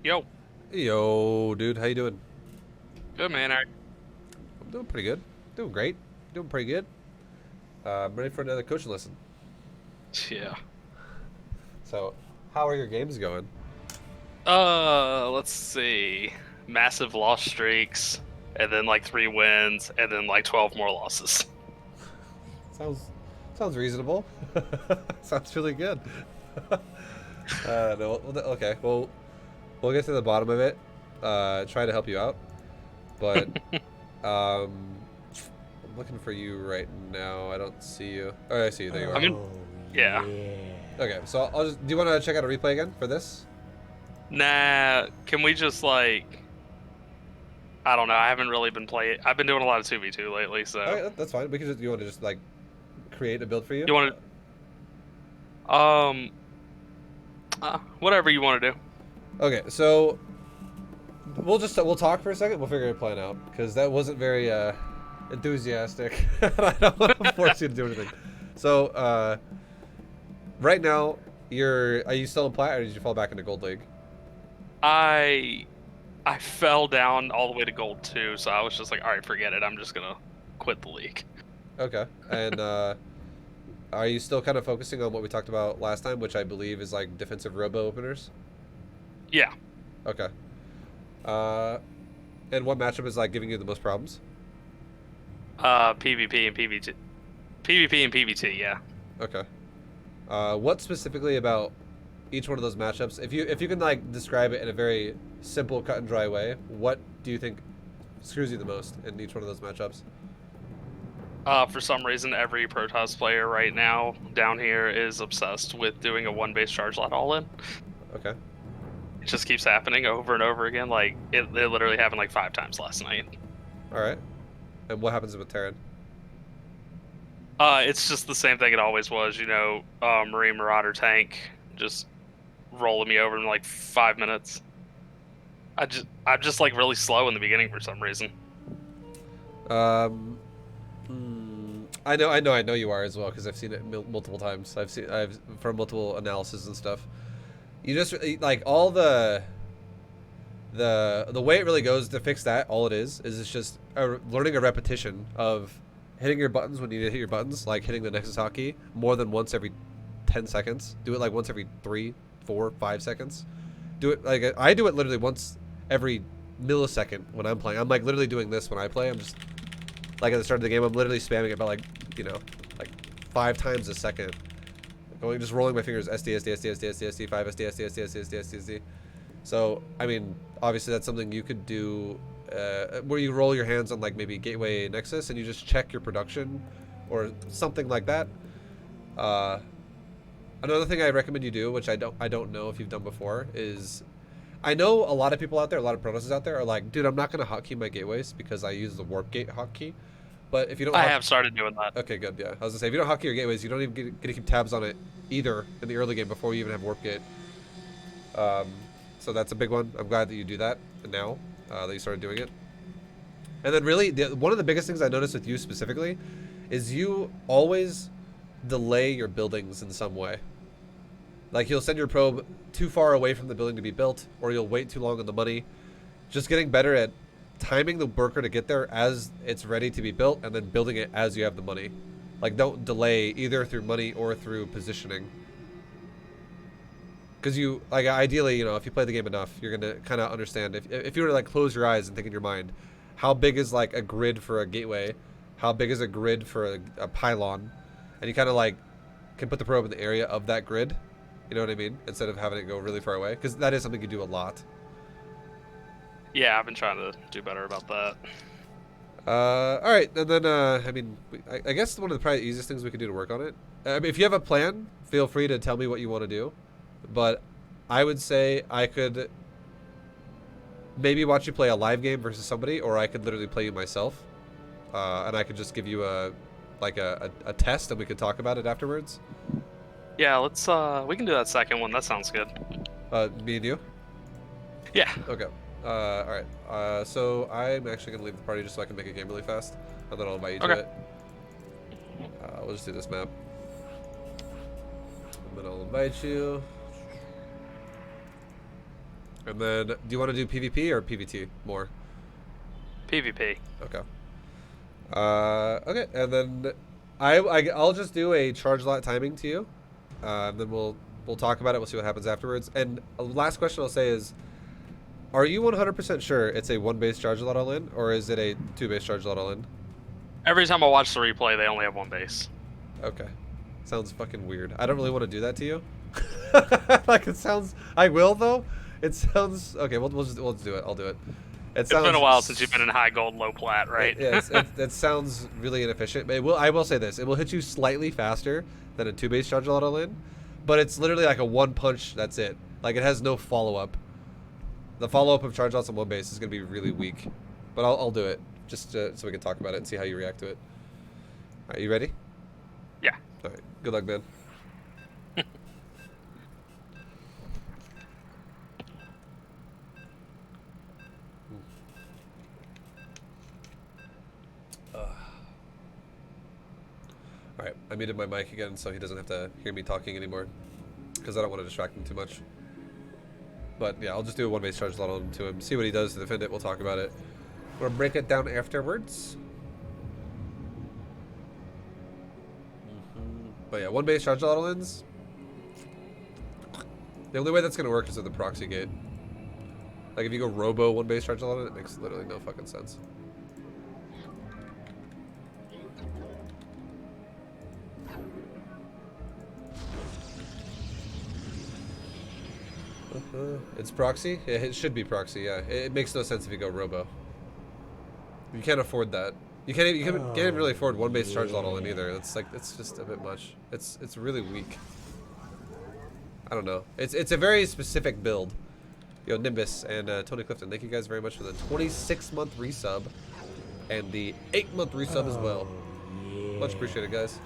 Yo, Yo, dude, how you doing? good man. I'm doing pretty good. Doing great. Doing pretty good. I'm ready for another coaching lesson. Yeah. So, how are your games going? Let's see. Massive loss streaks, and then like 3 wins, and then like 12 more losses. Sounds sounds reasonable. Sounds really good. No, okay. Well, we'll get to the bottom of it. Try to help you out, but um, I'm looking for you right now. I don't see you. Oh, I see you. There you I are. mean, yeah. Okay, so I'll just. Do you want to check out a replay again for this? Nah, can we just like, I don't know. I haven't really been playing. I've been doing a lot of 2v2 lately, so Okay, that's fine. We can just. You want to just like create a build for you? you want to, whatever you want to do. Okay, so we'll talk for a second. We'll figure your plan out because that wasn't very enthusiastic. I don't want to force you to do anything. So right now, are you still in plat or did you fall back into gold league? I I fell down all the way to gold 2, so I was just like, all right, forget it. I'm just gonna quit the league. Okay, and are you still kind of focusing on what we talked about last time, which I believe is like defensive robo openers? Yeah. Okay. Uh, and what matchup is like giving you the most problems? PvP and PvT. PvP and PvT, yeah. Okay. What specifically about each one of those matchups, if you can like describe it in a very simple, cut and dry way, what do you think screws you the most in each one of those matchups? For some reason, every Protoss player right now down here is obsessed with doing a one-base chargelot all-in. Okay. It just keeps happening over and over again. Like, it literally happened like 5 times last night. All right. And what happens with Terran? It's just the same thing it always was, Marine Marauder tank just rolling me over in like 5 minutes. I'm just like really slow in the beginning for some reason. Um, I know you are as well because I've seen it multiple times. I've from multiple analysis and stuff. You just like all the way it really goes to fix that. All it is it's just learning a repetition of hitting your buttons when you need to hit your buttons, like hitting the Nexus hotkey more than once every 10 seconds. Do it like once every 3, 4, 5 seconds. Do it like I do it literally once every millisecond when I'm playing. I'm like literally doing this when I play. I'm just like at the start of the game, I'm literally spamming it by like, like 5 times a second. Going just rolling my fingers SD SD SD SD SD SD 5 SD SD SD SD SD SD SD. So I mean, obviously that's something you could do where you roll your hands on like maybe Gateway Nexus and you just check your production or something like that. Uh, Another thing I recommend you do, which I don't know if you've done before, is I know a lot of people out there, a lot of Protosses out there are like, dude, I'm not gonna hotkey my gateways because I use the warp gate hotkey. But if you don't I hotkey, have started doing that. okay, good, yeah. I was gonna say if you don't hotkey your gateways, you don't even get to keep tabs on it either in the early game before you even have warp gate. Um, so that's a big one. I'm glad that you do that now that you started doing it. And then really, one of the biggest things I noticed with you specifically is you always delay your buildings in some way. Like you'll send your probe too far away from the building to be built, or you'll wait too long on the money. Just getting better at timing the worker to get there as it's ready to be built, and then building it as you have the money. Like don't delay either through money or through positioning. Because you, like ideally, if you play the game enough, you're going to kind of understand. If you were to like close your eyes and think in your mind, how big is like a grid for a gateway? How big is a grid for a pylon? And you kind of like can put the probe in the area of that grid. You know what I mean? Instead of having it go really far away. Because that is something you do a lot. Yeah, I've been trying to do better about that. All right, and then I mean, I guess one of the probably easiest things we could do to work on it. I mean, if you have a plan, feel free to tell me what you want to do. But I would say I could maybe watch you play a live game versus somebody, or I could literally play you myself, and I could just give you a test, and we could talk about it afterwards. Yeah, we can do that second one. That sounds good. Me and you. Yeah. Okay. All right. So I'm actually gonna leave the party just so I can make a game really fast, and then I'll invite you to Okay. it. We'll just do this map, and then I'll invite you. And then, do you want to do PvP or PvT more? PvP. Okay. Okay, and then I'll just do a charge lot timing to you, and then we'll talk about it. We'll see what happens afterwards. And last question I'll say is, are you 100% sure it's a 1 base charge lot all-in, or is it a 2 base charge lot all-in? Every time I watch the replay, they only have 1 base. Okay. Sounds fucking weird. I don't really want to do that to you. Like, it sounds... I will, though. It sounds... Okay, we'll do it. I'll do it. It's been a while since you've been in high gold, low plat, right? It sounds really inefficient. But I will say this. It will hit you slightly faster than a 2 base charge lot all-in, but it's literally like a 1 punch, that's it. Like, it has no follow-up. The follow-up of charge lots on 1 base is going to be really weak. But I'll do it, just so we can talk about it and see how you react to it. Alright, you ready? Yeah. Alright, good luck, man. Alright, I muted my mic again so he doesn't have to hear me talking anymore, because I don't want to distract him too much. But yeah, I'll just do a 1 base charge lot on to him, see what he does to defend it, we'll talk about it. We'll break it down afterwards. But yeah, 1 base charge lot all-ins. The only way that's going to work is with the proxy gate. Like, if you go robo 1 base charge lot all-in, it makes literally no fucking sense. It's proxy? Yeah, it should be proxy, yeah. It makes no sense if you go robo. You can't afford that. You can't even really afford 1 base charge lot all-in either. It's like, it's just a bit much. It's really weak. I don't know. It's a very specific build. Yo, Nimbus and Tony Clifton, thank you guys very much for the 26-month resub and the 8-month resub as well. Much appreciated, guys.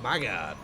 My God.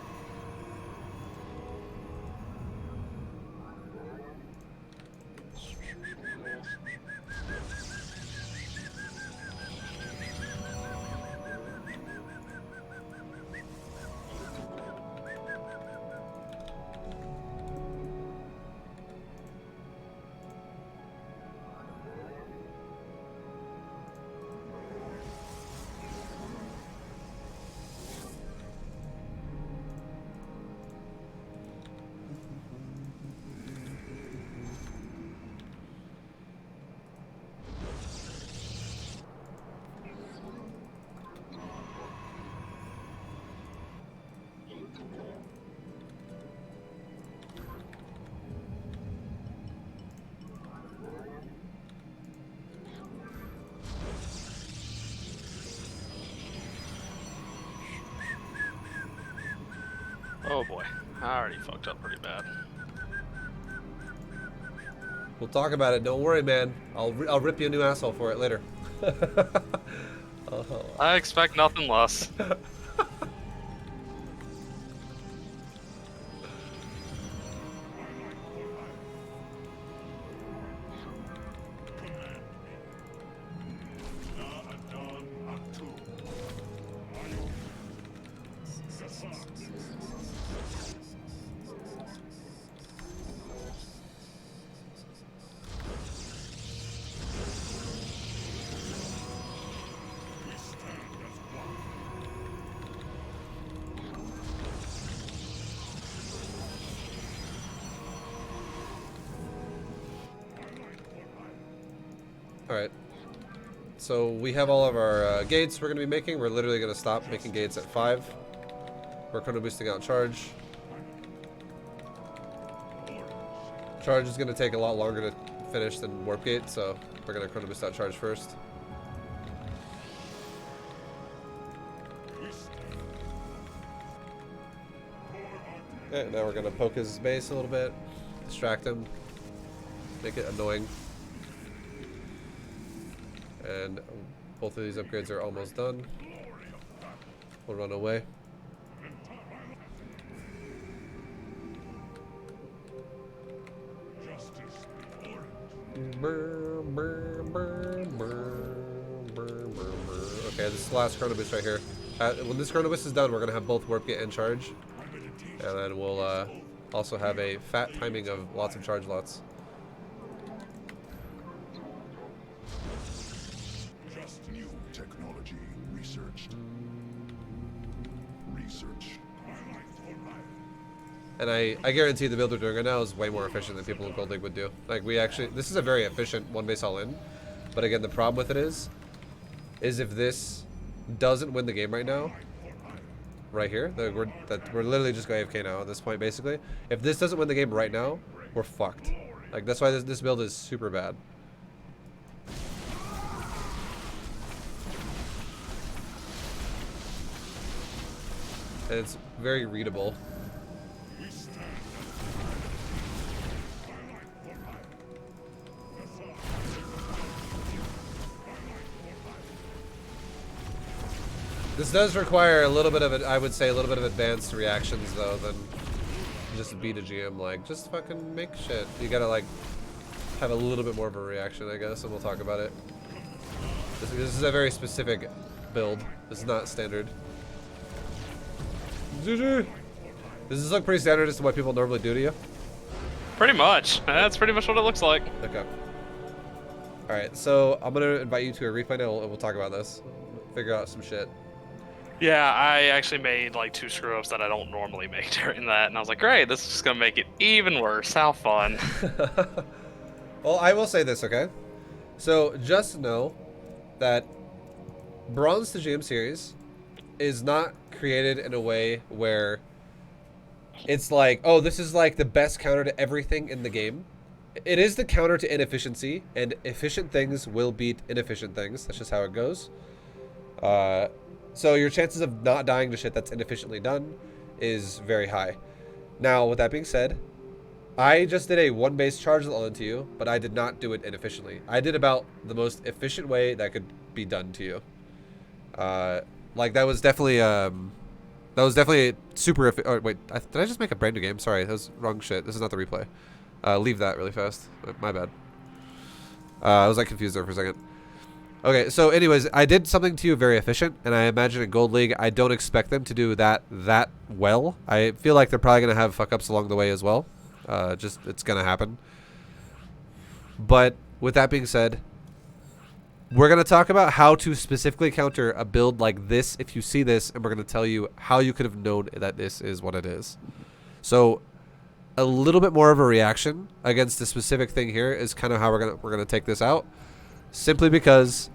Oh boy, I already fucked up pretty bad. We'll talk about it. Don't worry, man. I'll rip you a new asshole for it later. I expect nothing less. Alright. So we have all of our gates we're going to be making. We're literally going to stop making gates at 5. We're chrono boosting out charge. Charge is going to take a lot longer to finish than warp gate, so we're going to chrono boost out charge first. Okay, now we're going to poke his base a little bit, distract him, make it annoying. And both of these upgrades are almost done. We'll run away. Okay, this is the last chrono boost right here. When this chrono boost is done, we're gonna have both warp gate and charge, And then we'll also have a fat timing of lots of charge lots. Just new technology researched. Research. And I guarantee the build we're doing right now is way more efficient than people in Gold League would do. Like, this is a very efficient one base all in. But again, the problem with it is if this doesn't win the game right now, right here, we're literally just going AFK now at this point, basically. If this doesn't win the game right now, we're fucked. Like, that's why this build is super bad. And it's very readable. This does require a little bit of it, I would say, a little bit of advanced reactions, though, than just beat a GM. Like, just fucking make shit. You gotta, like, have a little bit more of a reaction, I guess, and we'll talk about it. This is a very specific build. This is not standard. GG! Does this look pretty standard as to what people normally do to you? Pretty much. That's pretty much what it looks like. Okay. Alright, so I'm gonna invite you to a replay now, and we'll talk about this. Figure out some shit. Yeah, I actually made like 2 screw-ups that I don't normally make during that, and I was like, great, this is just gonna make it even worse. How fun. Well, I will say this, okay? So, just know that Bronze to GM series is not created in a way where it's like, oh, this is like the best counter to everything in the game. It is the counter to inefficiency, and efficient things will beat inefficient things. That's just how it goes. So your chances of not dying to shit that's inefficiently done is very high. Now, with that being said, I just did a one-base charge all into you, but I did not do it inefficiently. I did about the most efficient way that could be done to you. Like that was definitely super. Oh, wait, did I just make a brand new game? Sorry, that was wrong shit. This is not the replay. Leave that really fast. My bad. I was like confused there for a second. Okay, so anyways, I did something to you very efficient, and I imagine in Gold League, I don't expect them to do that well. I feel like they're probably going to have fuck-ups along the way as well. It's going to happen. But with that being said, we're going to talk about how to specifically counter a build like this if you see this, and we're going to tell you how you could have known that this is what it is. So a little bit more of a reaction against the specific thing here is kind of how we're going to take this out. Simply because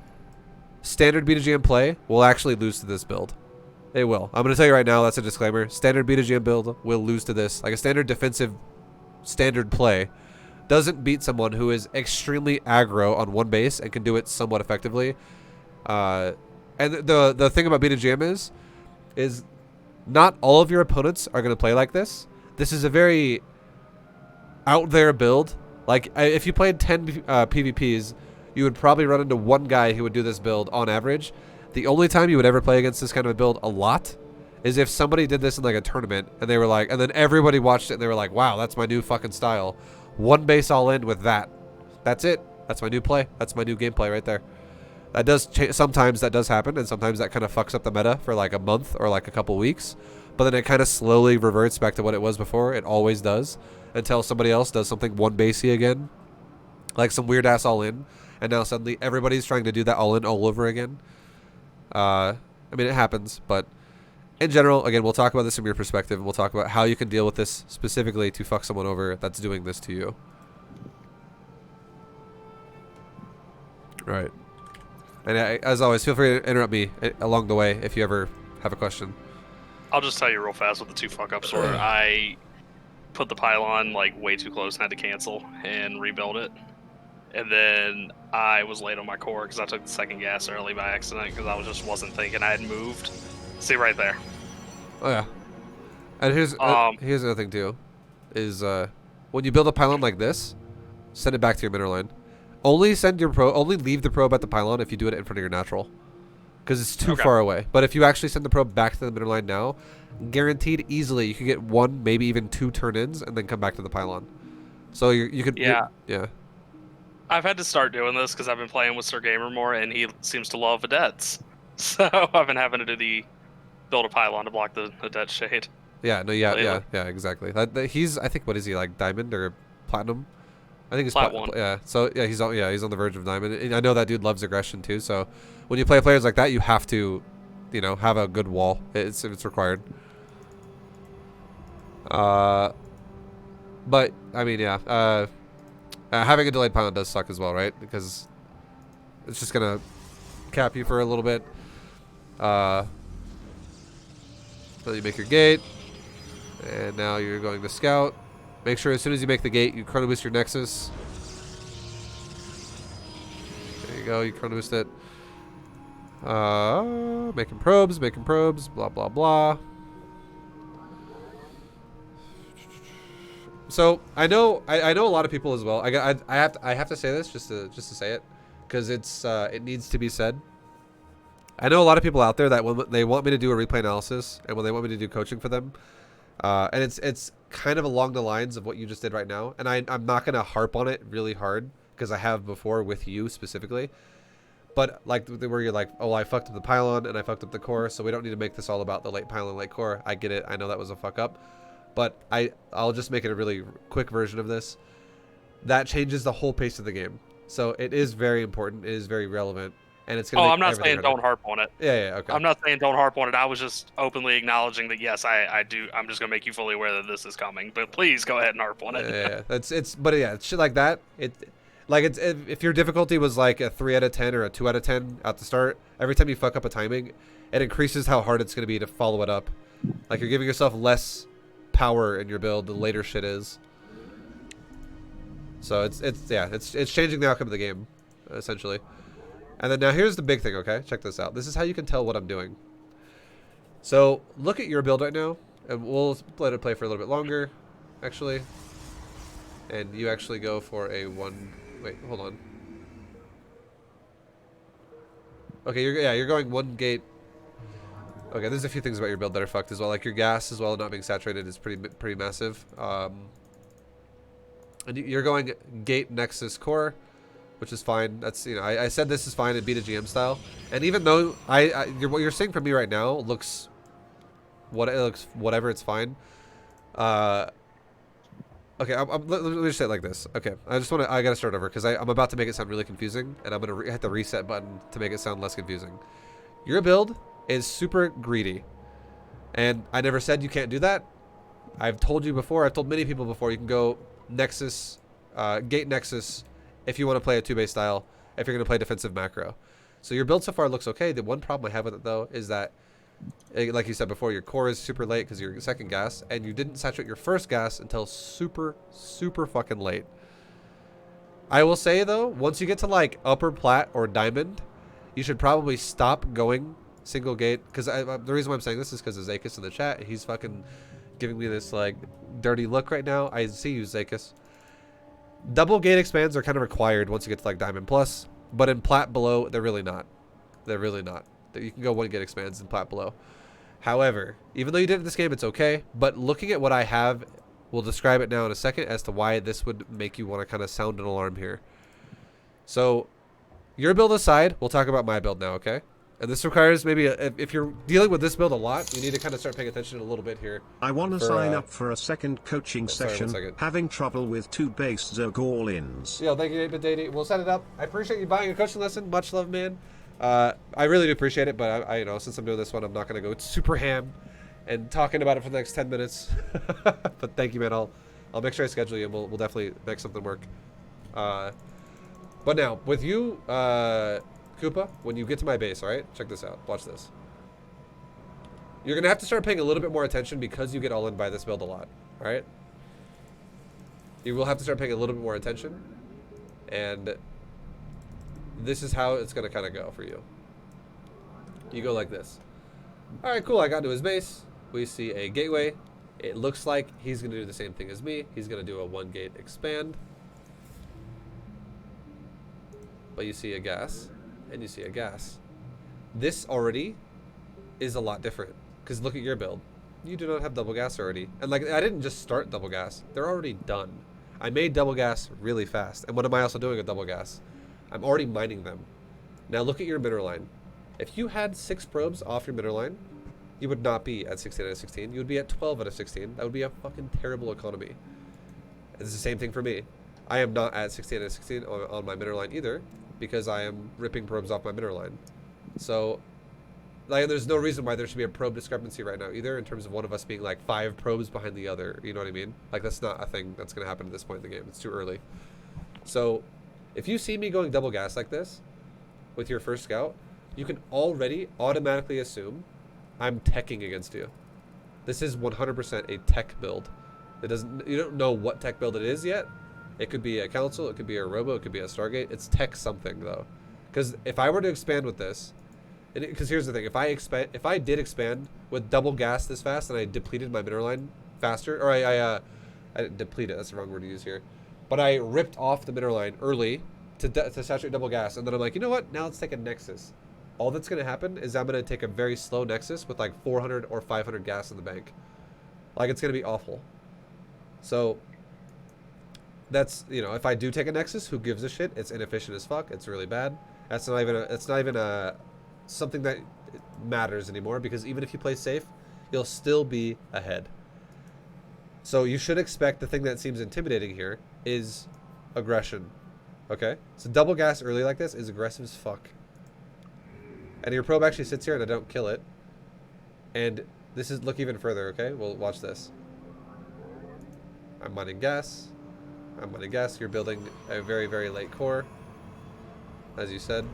standard BGM play will actually lose to this build. It will. I'm going to tell you right now, that's a disclaimer. Standard BGM build will lose to this. Like a standard defensive standard play doesn't beat someone who is extremely aggro on one base and can do it somewhat effectively. And the thing about BGM is not all of your opponents are going to play like this. This is a very out there build. Like if you played 10 PvPs, you would probably run into one guy who would do this build on average. The only time you would ever play against this kind of a build a lot is if somebody did this in like a tournament and they were like, and then everybody watched it and they were like, wow, that's my new fucking style. One base all in with that. That's it. That's my new play. That's my new gameplay right there. That does sometimes that does happen, and sometimes that kind of fucks up the meta for like a month or like a couple weeks. But then it kind of slowly reverts back to what it was before. It always does, until somebody else does something one basey again, like some weird ass all in. And now suddenly everybody's trying to do that all in all over again. I mean, it happens, but in general, again, we'll talk about this from your perspective, and we'll talk about how you can deal with this specifically to fuck someone over that's doing this to you. Right. And as always, feel free to interrupt me along the way if you ever have a question. I'll just tell you real fast what the 2 fuck-ups were. I put the pylon like way too close and had to cancel and rebuild it. And then I was late on my core because I took the second gas early by accident because I wasn't thinking I had moved. See right there. Oh yeah. And here's another thing too, is when you build a pylon like this, send it back to your mineral line. Only leave the probe at the pylon if you do it in front of your natural, because it's too far away. But if you actually send the probe back to the mineral line now, guaranteed easily you can get 1, maybe even 2 turn-ins and then come back to the pylon. So you could yeah. I've had to start doing this because I've been playing with Sir Gamer more, and he seems to love vedettes. So I've been having to build a pylon to block the dead shade. Yeah, no, yeah, lately. yeah, exactly. He's, I think, what is he, like diamond or platinum? I think he's Plat 1. yeah. So yeah, he's on the verge of diamond. And I know that dude loves aggression too. So when you play players like that, you have to, have a good wall. It's required. But I mean, yeah. Having a delayed pylon does suck as well, right? Because it's just gonna cap you for a little bit. Then you make your gate, and now you're going to scout. Make sure as soon as you make the gate, you chrono boost your nexus. There you go. You chrono boost it. Making probes, blah blah blah. So I know a lot of people as well. I have to say this just to say it, because it needs to be said. I know a lot of people out there that when they want me to do a replay analysis and when they want me to do coaching for them, and it's kind of along the lines of what you just did right now. And I'm not gonna harp on it really hard because I have before with you specifically. But like where you're like, oh, I fucked up the pylon and I fucked up the core, so we don't need to make this all about the late pylon, late core. I get it. I know that was a fuck up. But I'll just make it a really quick version of this. That changes the whole pace of the game. So it is very important. It is very relevant. And it's going to make I'm not everything saying harder. don't harp on it. Yeah, okay. I'm not saying don't harp on it. I was just openly acknowledging that, yes, I do. I'm just going to make you fully aware that this is coming. But please go ahead and harp on it. Yeah. But yeah, it's shit like that. If your difficulty was like a 3 out of 10 or a 2 out of 10 at the start, every time you fuck up a timing, it increases how hard it's going to be to follow it up. Like you're giving yourself less power in your build the later shit is. So it's changing the outcome of the game, essentially. And then now here's the big thing, okay? Check this out. This is how you can tell what I'm doing. So look at your build right now, and we'll let it play for a little bit longer, actually. And you actually go for a one. Wait, hold on. Okay, you're going one gate. Okay, there's a few things about your build that are fucked as well. Like your gas as well not being saturated is pretty massive. And you're going gate nexus core, which is fine. That's I said this is fine in beta GM style. And even though what you're seeing from me right now looks whatever, it's fine. Okay, let me just say it like this. Okay, I gotta start over because I'm about to make it sound really confusing, and I'm gonna hit the reset button to make it sound less confusing. Your build is super greedy, and I never said you can't do that. I've told you before. I've told many people before. You can go nexus, gate nexus, if you want to play a 2-base style. If you're gonna play defensive macro, so your build so far looks okay. The one problem I have with it though is that, like you said before, your core is super late because you're second gas, and you didn't saturate your first gas until super fucking late. I will say though, once you get to like upper plat or diamond, you should probably stop going single gate. Because the reason why I'm saying this is because of Zakis in the chat. He's fucking giving me this like dirty look right now. I see you, Zakis. Double gate expands are kind of required once you get to like diamond plus, but in plat below, they're really not. They're really not. You can go one gate expands in plat below. However, even though you did it this game, it's okay. But looking at what I have, we'll describe it now in a second as to why this would make you want to kind of sound an alarm here. So, your build aside, we'll talk about my build now, okay? And this requires maybe, if you're dealing with this build a lot, you need to kind of start paying attention a little bit here. I want to sign up for a second coaching session. Sorry, having trouble with 2-base Zerg all-ins. Yo, thank you, 8bit. We'll set it up. I appreciate you buying a coaching lesson. Much love, man. I really do appreciate it, but I since I'm doing this one, I'm not going to go super ham and talking about it for the next 10 minutes. But thank you, man. I'll make sure I schedule you, and we'll definitely make something work. But now, with you, Koopa, when you get to my base, all right? Check this out. Watch this. You're going to have to start paying a little bit more attention because you get all in by this build a lot, all right? You will have to start paying a little bit more attention, and this is how it's going to kind of go for you. You go like this. All right, cool. I got to his base. We see a gateway. It looks like he's going to do the same thing as me. He's going to do a 1-gate expand. But you see a gas, and you see a gas. This already is a lot different, because look at your build. You do not have double gas already. And like, I didn't just start double gas. They're already done. I made double gas really fast. And what am I also doing with double gas? I'm already mining them. Now look at your mineral line. If you had 6 probes off your mineral line, you would not be at 16 out of 16. You would be at 12 out of 16. That would be a fucking terrible economy. It's the same thing for me. I am not at 16 out of 16 on my mineral line either, because I am ripping probes off my mineral line. So, like, there's no reason why there should be a probe discrepancy right now either, in terms of one of us being like 5 probes behind the other. You know what I mean? Like, that's not a thing that's going to happen at this point in the game. It's too early. So, if you see me going double gas like this with your first scout, you can already automatically assume I'm teching against you. This is 100% a tech build. You don't know what tech build it is yet. It could be a council, it could be a robo, it could be a Stargate. It's tech something though. Because if I were to expand with this, because here's the thing, if I did expand with double gas this fast and I depleted my mineral line faster, or I didn't deplete it, that's the wrong word to use here, but I ripped off the mineral line early to saturate double gas, and then I'm like, you know what, now let's take a nexus. All that's going to happen is I'm going to take a very slow nexus with like 400 or 500 gas in the bank. Like, it's going to be awful. So that's, you know, if I do take a nexus, who gives a shit? It's inefficient as fuck. It's really bad. It's not even a something that matters anymore, because even if you play safe, you'll still be ahead. So you should expect the thing that seems intimidating here is aggression. Okay? So double gas early like this is aggressive as fuck. And your probe actually sits here and I don't kill it. And this is, look even further, okay? We'll watch this. I'm mining gas. I'm mining gas. You're building a very, very late core, as you said.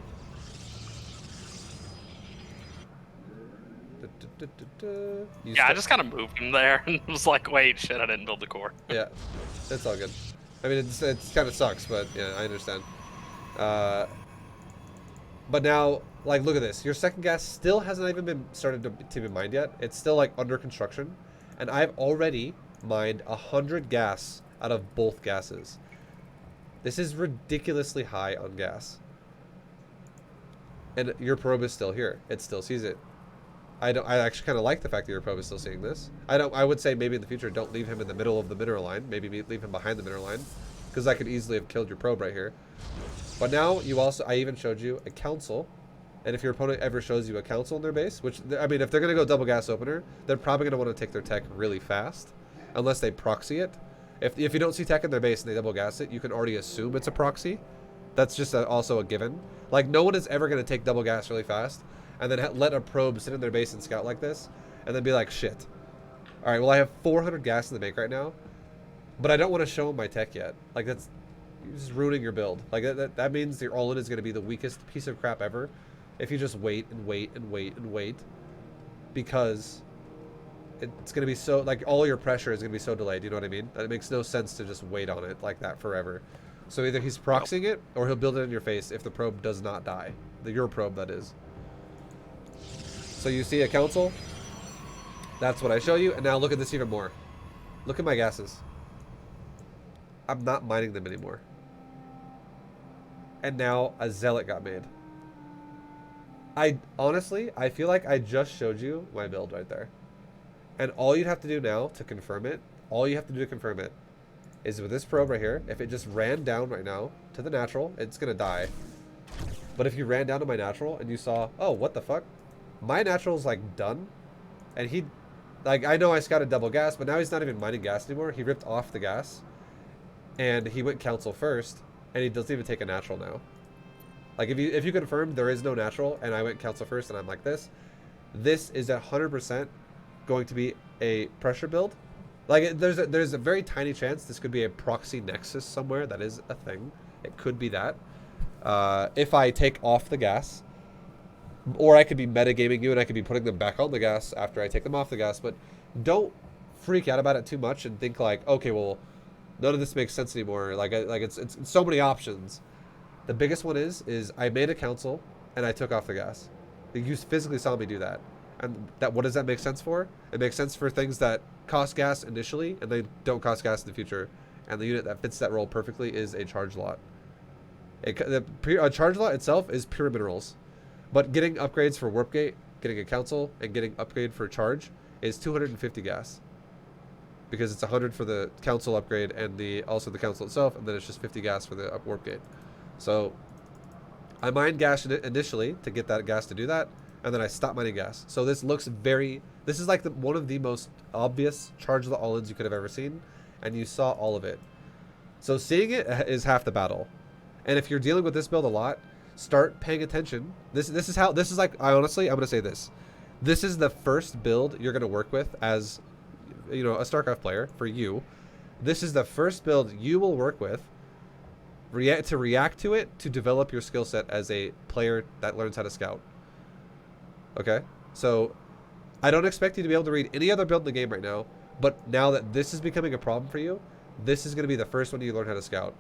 Yeah, I just kind of moved him there and was like, wait, shit, I didn't build the core. Yeah, it's all good. I mean, it kind of sucks, but yeah, I understand. But now, like, look at this. Your second gas still hasn't even been started to be mined yet. It's still, like, under construction. And I've already mined 100 gas out of both gases. This is ridiculously high on gas. And your probe is still here. It still sees it. I actually kind of like the fact that your probe is still seeing this. I would say maybe in the future, don't leave him in the middle of the mineral line. Maybe leave him behind the mineral line, because I could easily have killed your probe right here. But now you also, I even showed you a council. And if your opponent ever shows you a council in their base, which, I mean, if they're going to go double gas opener, they're probably going to want to take their tech really fast, unless they proxy it. If you don't see tech in their base and they double gas it, you can already assume it's a proxy. That's just also a given. Like, no one is ever going to take double gas really fast and then let a probe sit in their base and scout like this, and then be like, shit. All right, well, I have 400 gas in the bank right now, but I don't want to show them my tech yet. Like, that's just ruining your build. Like, that means your all-in is going to be the weakest piece of crap ever if you just wait and wait and wait and wait, because it's going to be so, like, all your pressure is going to be so delayed, you know what I mean? That it makes no sense to just wait on it like that forever. So either he's proxying it, or he'll build it in your face if the probe does not die. Your probe, that is. So you see a council. That's what I show you. And now look at this even more. Look at my gases. I'm not mining them anymore. And now a zealot got made. Honestly, I feel like I just showed you my build right there. And all you'd have to do now to confirm it, is with this probe right here, if it just ran down right now to the natural, it's going to die. But if you ran down to my natural and you saw, oh, what the fuck? My natural's, like, done. And he, like, I know I scouted double gas, but now he's not even mining gas anymore. He ripped off the gas. And he went council first, and he doesn't even take a natural now. Like, if you confirm there is no natural, and I went council first, and I'm like this is 100% going to be a pressure build. Like, there's a very tiny chance this could be a proxy nexus somewhere. That is a thing. It could be that. If I take off the gas, or I could be metagaming you and I could be putting them back on the gas after I take them off the gas. But don't freak out about it too much and think like, okay, well, none of this makes sense anymore. Like it's so many options. The biggest one is I made a council and I took off the gas. You physically saw me do that. And what does that make sense for? It makes sense for things that cost gas initially and they don't cost gas in the future. And the unit that fits that role perfectly is a chargelot. A chargelot itself is pure minerals. But getting upgrades for warp gate, getting a council, and getting upgrade for charge is 250 gas. Because it's 100 for the council upgrade and also the council itself, and then it's just 50 gas for the warp gate. So I mined gas initially to get that gas to do that, and then I stop mining gas. So this looks very, this is like one of the most obvious charge the all-ins you could have ever seen, and you saw all of it. So seeing it is half the battle. And if you're dealing with this build a lot, start paying attention. This is like, I'm going to say this. This is the first build you're going to work with as, you know, a StarCraft player for you. This is the first build you will work with to react to it, to develop your skill set as a player that learns how to scout. Okay? So I don't expect you to be able to read any other build in the game right now, but now that this is becoming a problem for you, this is going to be the first one you learn how to scout.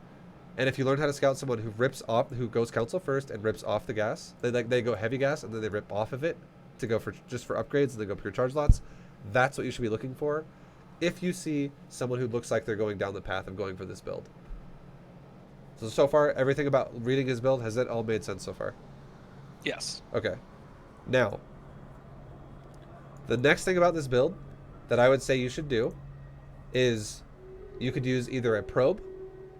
And if you learn how to scout someone who goes council first and rips off the gas, they go heavy gas and then they rip off of it to go for just for upgrades and then go pure charge lots, that's what you should be looking for if you see someone who looks like they're going down the path of going for this build. So far, everything about reading his build, has it all made sense so far? Yes. Okay. Now, the next thing about this build that I would say you should do is you could use either a probe.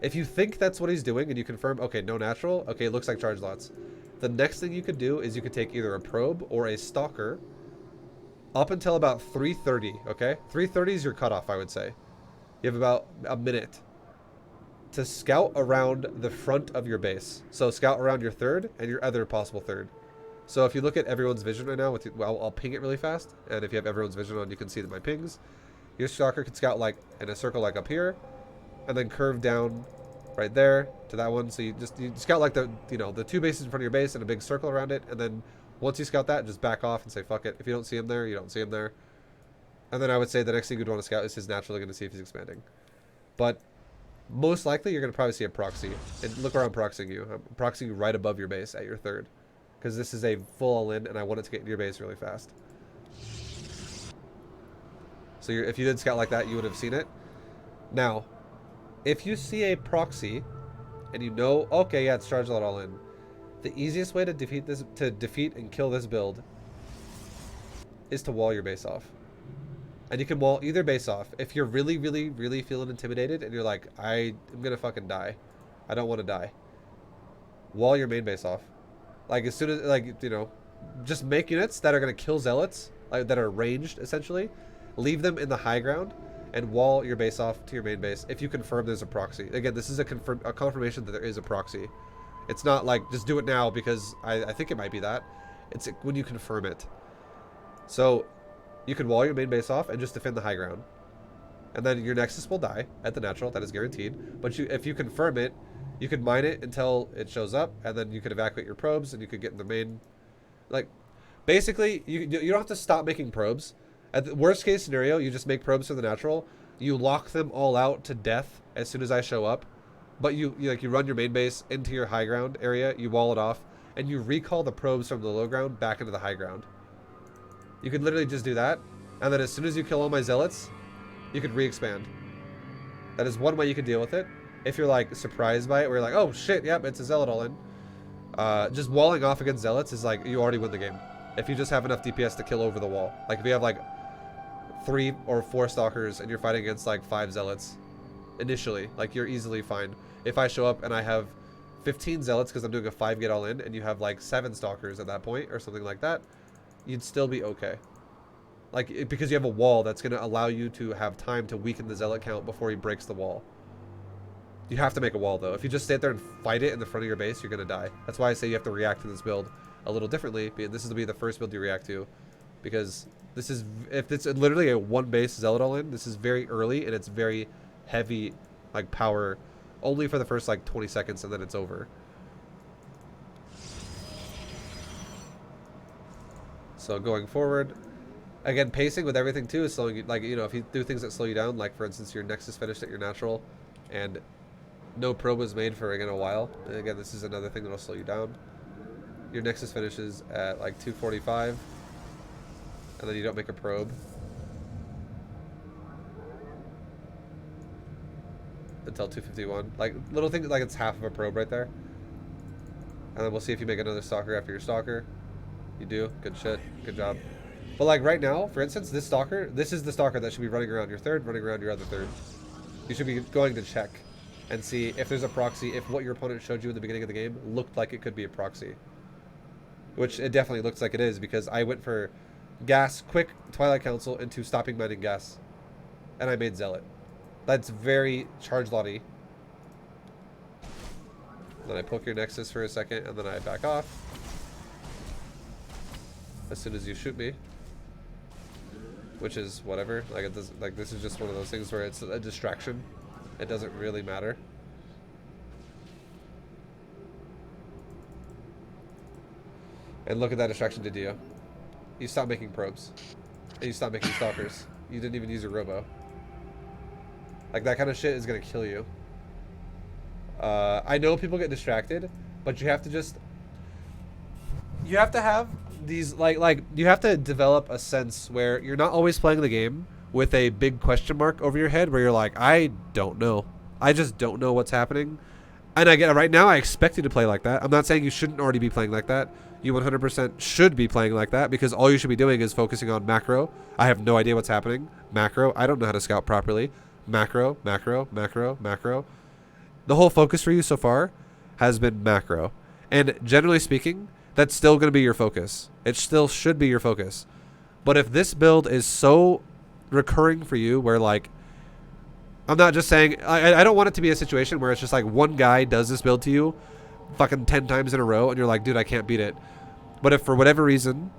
If you think that's what he's doing and you confirm, okay, no natural, okay, it looks like charge lots. The next thing you could do is you could take either a probe or a stalker up until about 3:30, okay? 3:30 is your cutoff, I would say. You have about a minute to scout around the front of your base. So scout around your third and your other possible third. So if you look at everyone's vision right now, I'll ping it really fast, and if you have everyone's vision on, you can see that my pings. Your stalker can scout like in a circle like up here, and then curve down right there to that one. So you scout like the two bases in front of your base and a big circle around it, and then once you scout that, just back off and say fuck it. If you don't see him there, you don't see him there. And then I would say the next thing you'd want to scout is his naturally going to see if he's expanding. But most likely you're going to probably see a proxy. And look where I'm proxying you. I'm proxying you right above your base at your third. Because this is a full all-in and I want it to get into your base really fast. So if you did scout like that, you would have seen it. Now, if you see a proxy and you know, okay, yeah, it's chargelot all in. The easiest way to defeat and kill this build is to wall your base off. And you can wall either base off. If you're really, really, really feeling intimidated and you're like, I'm gonna fucking die. I don't want to die. Wall your main base off. Like as soon as, like, you know, just make units that are gonna kill zealots, like that are ranged essentially. Leave them in the high ground and wall your base off to your main base if you confirm there's a proxy. Again, this is a confirmation that there is a proxy. It's not like just do it now because I think it might be that. It's when you confirm it. So you can wall your main base off and just defend the high ground. And then your Nexus will die at the natural, that is guaranteed. But if you confirm it, you can mine it until it shows up, and then you can evacuate your probes and you could get in the main. Like, basically, you don't have to stop making probes. At the worst case scenario, you just make probes for the natural. You lock them all out to death as soon as I show up. But you run your main base into your high ground area, you wall it off, and you recall the probes from the low ground back into the high ground. You could literally just do that, and then as soon as you kill all my zealots, you could re-expand. That is one way you could deal with it. If you're like surprised by it, where you're like, oh shit, yep, it's a zealot all in. Just walling off against zealots is like, you already win the game. If you just have enough DPS to kill over the wall. Like if you have like 3 or 4 stalkers and you're fighting against like 5 zealots initially, like you're easily fine. If I show up and I have 15 zealots because I'm doing a 5 get all in and you have like 7 stalkers at that point or something like that, you'd still be okay. Like, because you have a wall that's going to allow you to have time to weaken the zealot count before he breaks the wall. You have to make a wall though. If you just sit there and fight it in the front of your base, you're going to die. That's why I say you have to react to this build a little differently. This is to be the first build you react to, because this is, if it's literally a 1 base zealot all in, this is very early and it's very heavy, like power, only for the first like 20 seconds and then it's over. So going forward, again, pacing with everything too is slowing you. Like, you know, if you do things that slow you down, like for instance, your Nexus finished at your natural and no probe was made for again a while. And again, this is another thing that'll slow you down. Your Nexus finishes at like 245 and then you don't make a probe until 251. Like little things, like it's half of a probe right there. And then we'll see if you make another stalker after your stalker. You do. Good shit. Good job. But like right now, for instance, this stalker, this is the stalker that should be running around your third, running around your other third. You should be going to check and see if there's a proxy, if what your opponent showed you in the beginning of the game looked like it could be a proxy. which it definitely looks like it is because I went for gas, quick Twilight Council into stopping mining gas, and I made Zealot. That's very chargelot-y. Then I poke your Nexus for a second, and then I back off as soon as you shoot me, which is whatever. Like it does. Like this is just one of those things where it's a distraction. It doesn't really matter. And look at that distraction did to you. You stopped making probes. And you stopped making stalkers. You didn't even use your robo. Like that kind of shit is gonna kill you. I know people get distracted, but you have to just... You have to have these, like you have to develop a sense where you're not always playing the game with a big question mark over your head where you're like, I don't know. I just don't know what's happening. And I get it right now, I expect you to play like that. I'm not saying you shouldn't already be playing like that. You 100% should be playing like that because all you should be doing is focusing on macro. I have no idea what's happening. Macro. I don't know how to scout properly. Macro, macro, macro, macro. The whole focus for you so far has been macro. And generally speaking, that's still going to be your focus. It still should be your focus. But if this build is so recurring for you where like, I'm not just saying, I don't want it to be a situation where it's just like one guy does this build to you fucking 10 times in a row and you're like, dude, I can't beat it. But if for whatever reason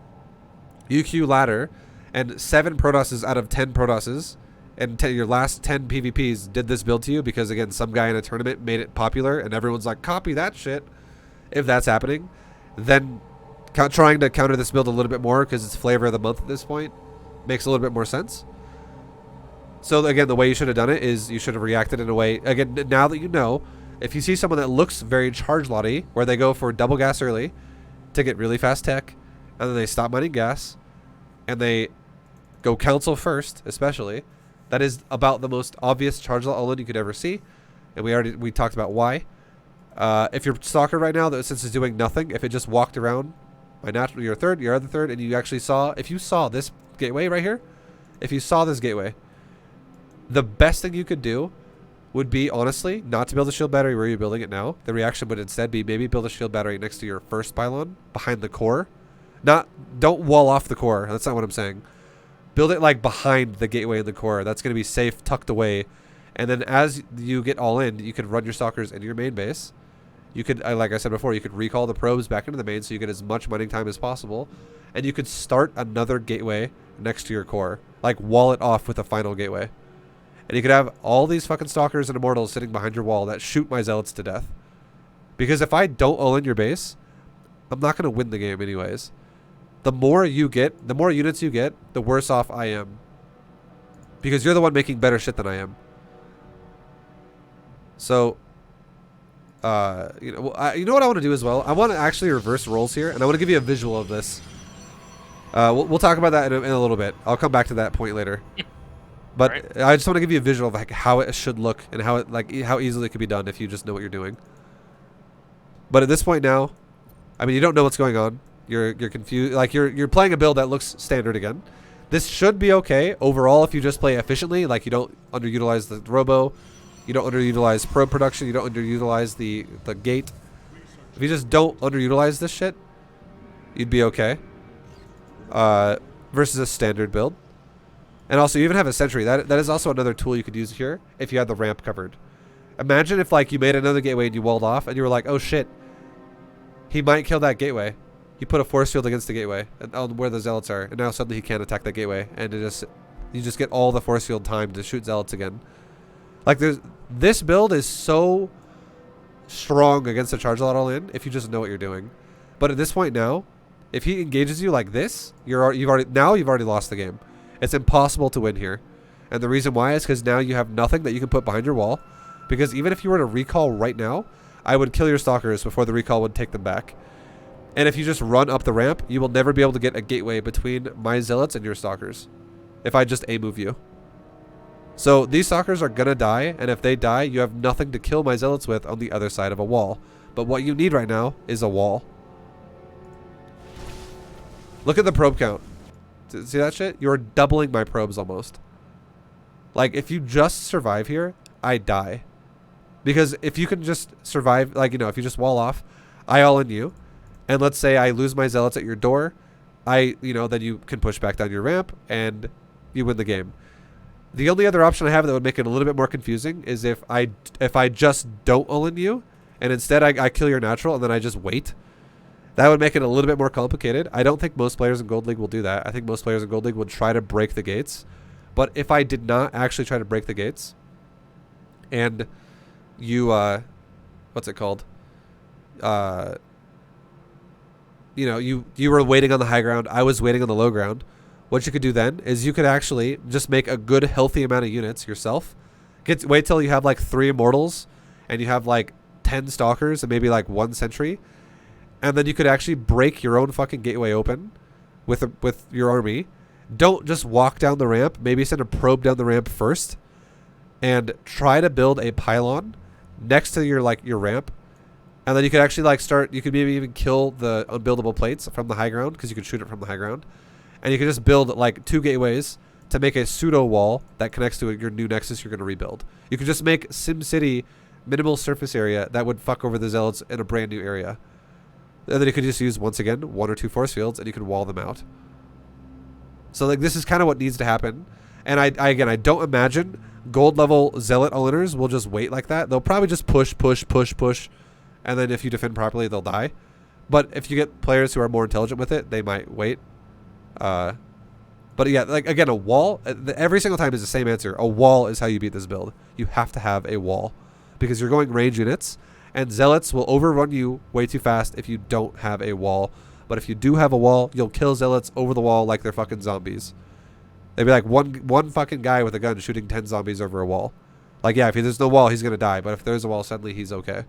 you queue ladder and 7 Protosses out of 10 Protosses and your last 10 PvPs did this build to you because again some guy in a tournament made it popular and everyone's like, copy that shit. If that's happening, then trying to counter this build a little bit more because it's flavor of the month at this point makes a little bit more sense. So again, the way you should have done it is you should have reacted in a way, again, now that you know, if you see someone that looks very chargelot-y, where they go for double gas early to get really fast tech, and then they stop mining gas, and they go council first, especially, that is about the most obvious chargelot all-in you could ever see, and we talked about why. If your stalker right now, since it's doing nothing, if it just walked around your other third, and you actually saw, if you saw this gateway right here, if you saw this gateway, the best thing you could do would be, honestly, not to build a shield battery where you're building it now. The reaction would instead be maybe build a shield battery next to your first pylon, behind the core. Don't wall off the core. That's not what I'm saying. Build it like behind the gateway in the core. That's going to be safe, tucked away. And then as you get all in, you can run your stalkers into your main base. You could, like I said before, you could recall the probes back into the main so you get as much mining time as possible. And you could start another gateway next to your core. Like wall it off with a final gateway. And you could have all these fucking stalkers and immortals sitting behind your wall that shoot my zealots to death. Because if I don't all in your base, I'm not going to win the game anyways. The more you get, the more units you get, the worse off I am. Because you're the one making better shit than I am. So, you know what I want to do as well? I want to actually reverse roles here, and I want to give you a visual of this. We'll talk about that in a little bit. I'll come back to that point later. But right. I just want to give you a visual of like how it should look and how easily it could be done if you just know what you're doing. But at this point now, I mean, you don't know what's going on. You're confused. Like you're playing a build that looks standard again. This should be okay overall if you just play efficiently. Like you don't underutilize the robo, you don't underutilize probe production, you don't underutilize the gate. If you just don't underutilize this shit, you'd be okay. Versus a standard build. And also, you even have a sentry. That is also another tool you could use here if you had the ramp covered. Imagine if like you made another gateway and you walled off and you were like, oh shit, he might kill that gateway. He put a force field against the gateway and on where the zealots are, and now suddenly he can't attack that gateway, and you just get all the force field time to shoot zealots again. Like this build is so strong against the chargelot all in if you just know what you're doing. But at this point now, if he engages you like this, you've already lost the game. It's impossible to win here. And the reason why is because now you have nothing that you can put behind your wall. Because even if you were to recall right now, I would kill your stalkers before the recall would take them back. And if you just run up the ramp, you will never be able to get a gateway between my zealots and your stalkers. If I just A-move you. So these stalkers are going to die. And if they die, you have nothing to kill my zealots with on the other side of a wall. But what you need right now is a wall. Look at the probe count. See that shit? You're doubling my probes almost. Like, if you just survive here, I die. Because if you can just survive, like, you know, if you just wall off, I all in you, and let's say I lose my zealots at your door, then you can push back down your ramp and you win the game. The only other option I have that would make it a little bit more confusing is if I just don't all-in you, and instead I kill your natural and then I just wait. That would make it a little bit more complicated. I don't think most players in Gold League will do that. I think most players in Gold League would try to break the gates. But if I did not actually try to break the gates, and you, what's it called? You were waiting on the high ground. I was waiting on the low ground. What you could do then is you could actually just make a good, healthy amount of units yourself. Wait till you have like 3 immortals, and you have like 10 stalkers and maybe like 1 sentry. And then you could actually break your own fucking gateway open with your army. Don't just walk down the ramp. Maybe send a probe down the ramp first, and try to build a pylon next to your ramp. And then you could actually you could maybe even kill the unbuildable plates from the high ground, because you could shoot it from the high ground. And you could just build like 2 gateways to make a pseudo wall that connects to your new nexus you're going to rebuild. You could just make SimCity minimal surface area that would fuck over the zealots in a brand new area. And then you could just use, once again, 1 or 2 force fields, and you could wall them out. So this is kind of what needs to happen. And I don't imagine gold level zealot all-inners will just wait like that. They'll probably just push. And then if you defend properly, they'll die. But if you get players who are more intelligent with it, they might wait. But yeah, again, a wall, every single time is the same answer. A wall is how you beat this build. You have to have a wall, because you're going range units. And zealots will overrun you way too fast if you don't have a wall. But if you do have a wall, you'll kill zealots over the wall like they're fucking zombies. They'd be like one fucking guy with a gun shooting 10 zombies over a wall. Like, yeah, if there's no wall, he's going to die. But if there's a wall, suddenly he's okay.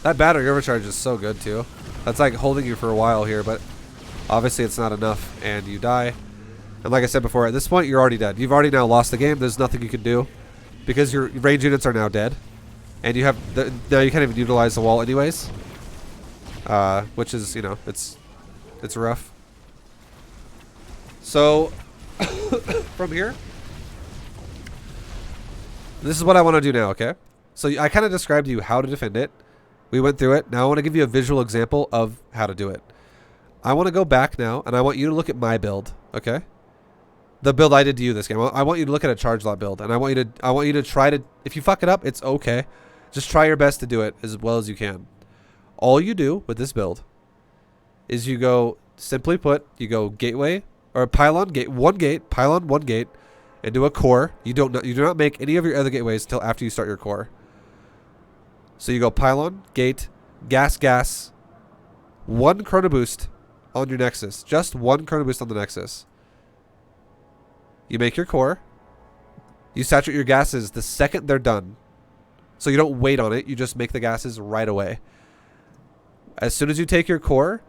That battery overcharge is so good too. That's like holding you for a while here, but obviously it's not enough, and you die. And like I said before, at this point you're already dead. You've already now lost the game. There's nothing you can do, because your range units are now dead, and you have now you can't even utilize the wall anyways. Which is, it's rough. So from here, this is what I want to do now. Okay, so I kind of described to you how to defend it. We went through it. Now I want to give you a visual example of how to do it. I want to go back now, and I want you to look at my build, okay? The build I did to you this game. I want you to look at a chargelot build, and I want you to try to, if you fuck it up, it's okay. Just try your best to do it as well as you can. All you do with this build is you go, simply put, you go gateway or pylon, one gate, pylon, one gate, and do a core. You do not make any of your other gateways until after you start your core. So you go pylon, gate, gas, 1 chrono boost on your nexus. Just 1 chrono boost on the nexus. You make your core. You saturate your gases the second they're done. So you don't wait on it. You just make the gases right away. As soon as you take your core,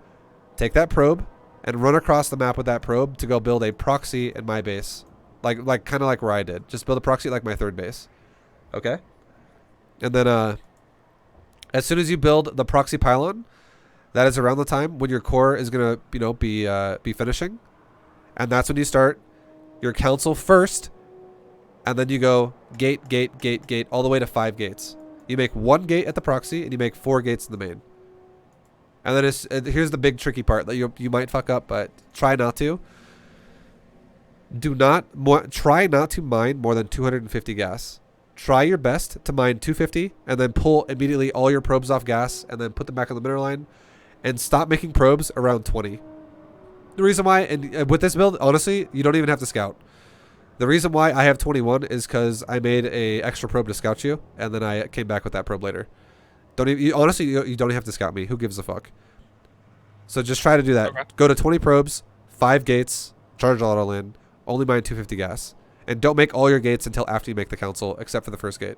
take that probe and run across the map with that probe to go build a proxy in my base. Kind of like where I did. Just build a proxy like my 3rd base. Okay? And then as soon as you build the proxy pylon, that is around the time when your core is gonna, be finishing, and that's when you start your council first, and then you go gate, all the way to 5 gates. You make 1 gate at the proxy, and you make 4 gates in the main. And then here's the big tricky part that you might fuck up, but try not to. Try not to mine more than 250 gas. Try your best to mine 250 and then pull immediately all your probes off gas and then put them back on the mineral line, and stop making probes around 20. The reason why, and with this build, honestly, you don't even have to scout. The reason why I have 21 is because I made a extra probe to scout you, and then I came back with that probe later. Honestly, you don't even have to scout me. Who gives a fuck? So just try to do that. Okay. Go to 20 probes, 5 gates, charge a lot all-in, only mine 250 gas. And don't make all your gates until after you make the council, except for the first gate.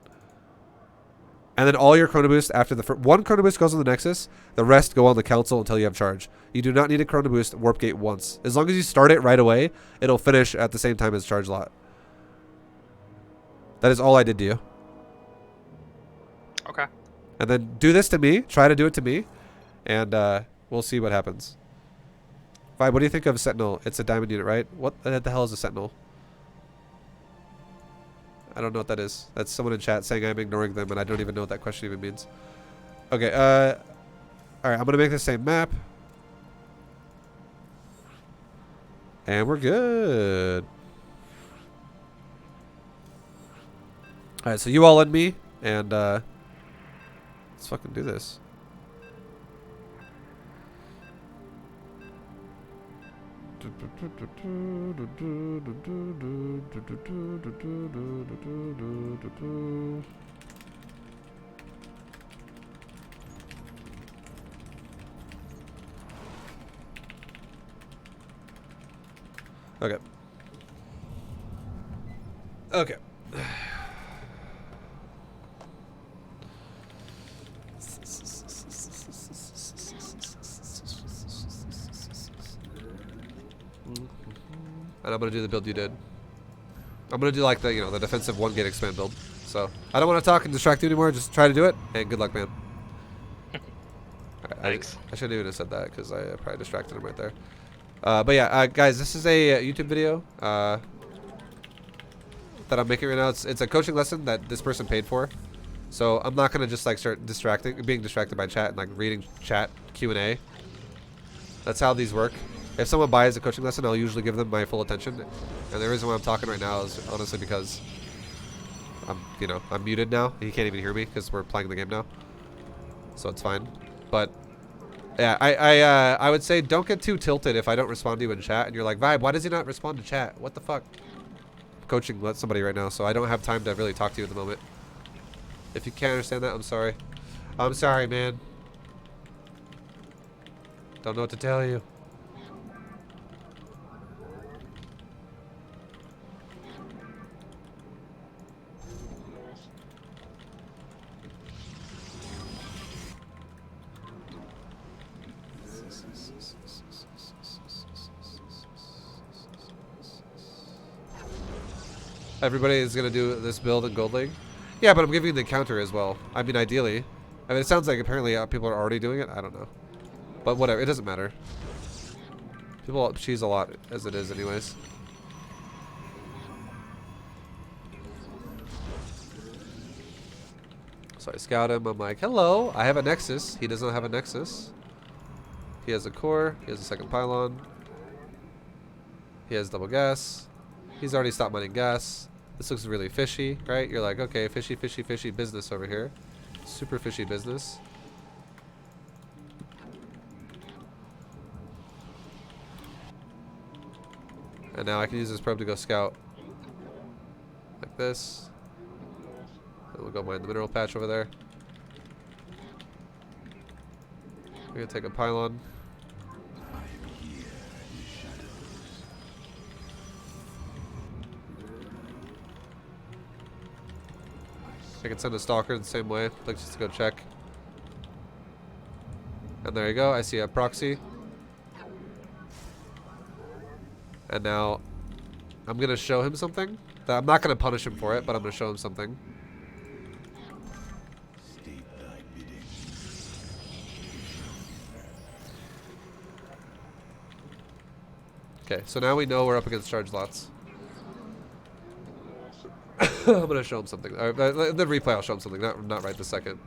And then all your chrono boost after the one chrono boost goes on the nexus, the rest go on the council until you have charge. You do not need a chrono boost warp gate once. As long as you start it right away, it'll finish at the same time as charge lot. That is all I did to you. Okay. And then do this to me. Try to do it to me. And we'll see what happens. ViBE, what do you think of Sentinel? It's a diamond unit, right? What the hell is a Sentinel? I don't know what that is. That's someone in chat saying I'm ignoring them, and I don't even know what that question even means. Okay, alright, I'm gonna make the same map. And we're good. Alright, so you all in me, and let's fucking do this. Okay. Okay. And I'm gonna do the build you did. I'm gonna do like the, you know, the defensive 1-gate expand build. So I don't want to talk and distract you anymore. Just try to do it, and good luck, man. Thanks. I shouldn't even have said that because I probably distracted him right there. But yeah, guys, this is a YouTube video that I'm making right now. It's a coaching lesson that this person paid for. So I'm not gonna just like start being distracted by chat and like reading chat Q&A. That's how these work. If someone buys a coaching lesson, I'll usually give them my full attention. And the reason why I'm talking right now is honestly because I'm muted now. He can't even hear me because we're playing the game now. So it's fine. But yeah, I would say don't get too tilted if I don't respond to you in chat and you're like, ViBE, why does he not respond to chat? What the fuck? I'm coaching somebody right now, so I don't have time to really talk to you at the moment. If you can't understand that, I'm sorry. I'm sorry, man. Don't know what to tell you. Everybody is going to do this build in Gold League. Yeah, but I'm giving you the counter as well. I mean, ideally. I mean, it sounds like apparently people are already doing it. I don't know. But whatever. It doesn't matter. People cheese a lot as it is anyways. So I scout him. I'm like, hello. I have a Nexus. He does not have a Nexus. He has a core. He has a second pylon. He has double gas. He's already stopped mining gas. This looks really fishy, right? You're like, okay, fishy, fishy, fishy business over here. Super fishy business. And now I can use this probe to go scout. Like this. And we'll go mine the mineral patch over there. We're gonna take a pylon. I can send a stalker the same way, like just to go check. And there you go, I see a proxy. And now I'm gonna show him something. I'm not gonna punish him for it, but I'm gonna show him something. Okay, so now we know we're up against chargelots. I'm gonna show him something. The replay, I'll show him something. Not right this second.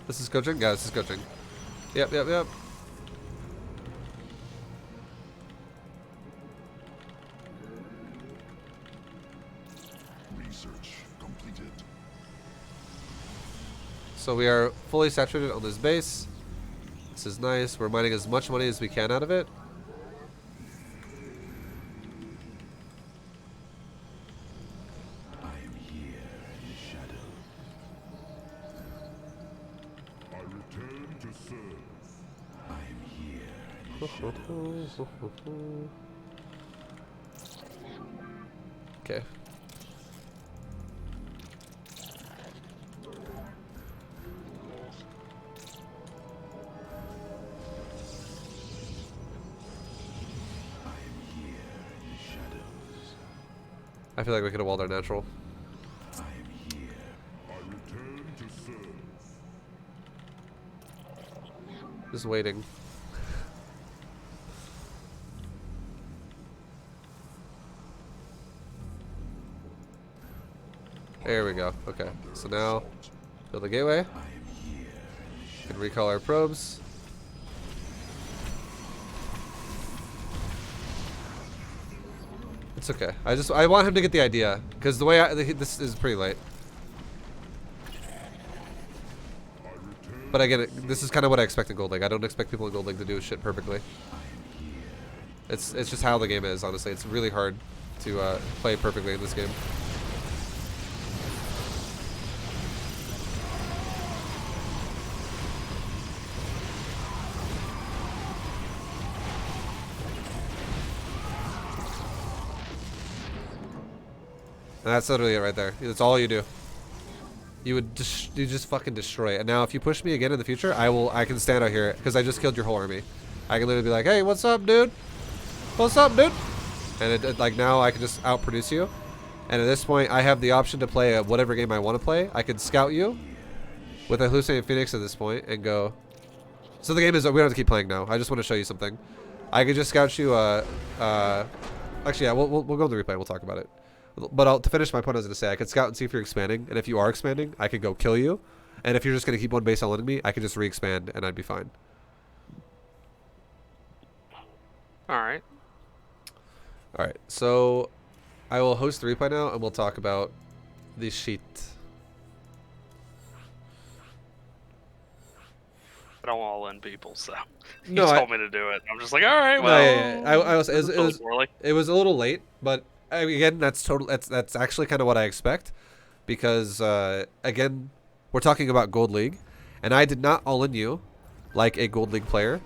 This is coaching? Yeah, this is coaching. Yep. Research completed. So we are fully saturated on this base. This is nice. We're mining as much money as we can out of it. Okay. I feel like we could have walled our natural. Just waiting. There we go. Okay. So now, build a gateway. We can recall our probes. It's okay. I want him to get the idea because the way this is pretty late. But again, this is kind of what I expect in Gold League. I don't expect people in Gold League to do shit perfectly. It's just how the game is. Honestly, it's really hard to play perfectly in this game. And that's literally it right there. That's all you do. You just fucking destroy it. And now if you push me again in the future, I can stand out here because I just killed your whole army. I can literally be like, hey, what's up, dude? What's up, dude? And like now I can just outproduce you. And at this point, I have the option to play whatever game I want to play. I could scout you with a Hallucinating Phoenix at this point and go. So the game is, we don't have to keep playing now. I just want to show you something. I could just scout you. Actually, yeah, we'll go on the replay. We'll talk about it. But to finish my point, I was going to say, I could scout and see if you're expanding. And if you are expanding, I could go kill you. And if you're just going to keep one base all in me, I could just re-expand and I'd be fine. Alright. Alright, so I will host the replay now and we'll talk about the sheet. I don't all in people, so he No, told me to do it. I'm just like, alright, well. Yeah. It was a little late, but again, that's actually kind of what I expect, because again, we're talking about Gold League, and I did not all in you like a Gold League player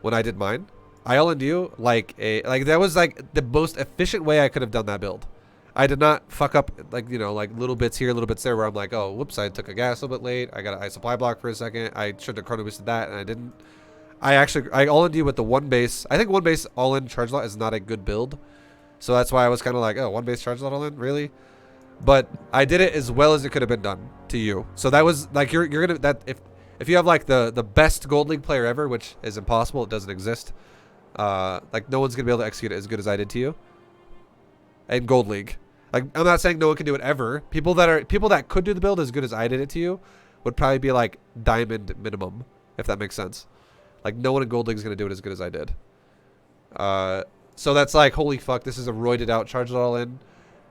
when I did mine. I all in you like that was like the most efficient way I could have done that build. I did not fuck up like little bits here, little bits there where I'm like, oh whoops, I took a gas a little bit late. I got a supply block for a second. I should have chrono boosted that and I didn't. I all in you with the one base. I think one base all in chargelot is not a good build. So that's why I was kind of like, oh, one base chargelot all in, really? But I did it as well as it could have been done to you. So that was like you're gonna if you have like the best Gold League player ever, which is impossible, it doesn't exist. Like no one's gonna be able to execute it as good as I did to you. In Gold League, like I'm not saying no one can do it ever. People that could do the build as good as I did it to you would probably be like diamond minimum, if that makes sense. Like no one in Gold League is gonna do it as good as I did. So that's like, holy fuck, this is a roided out chargelot all in.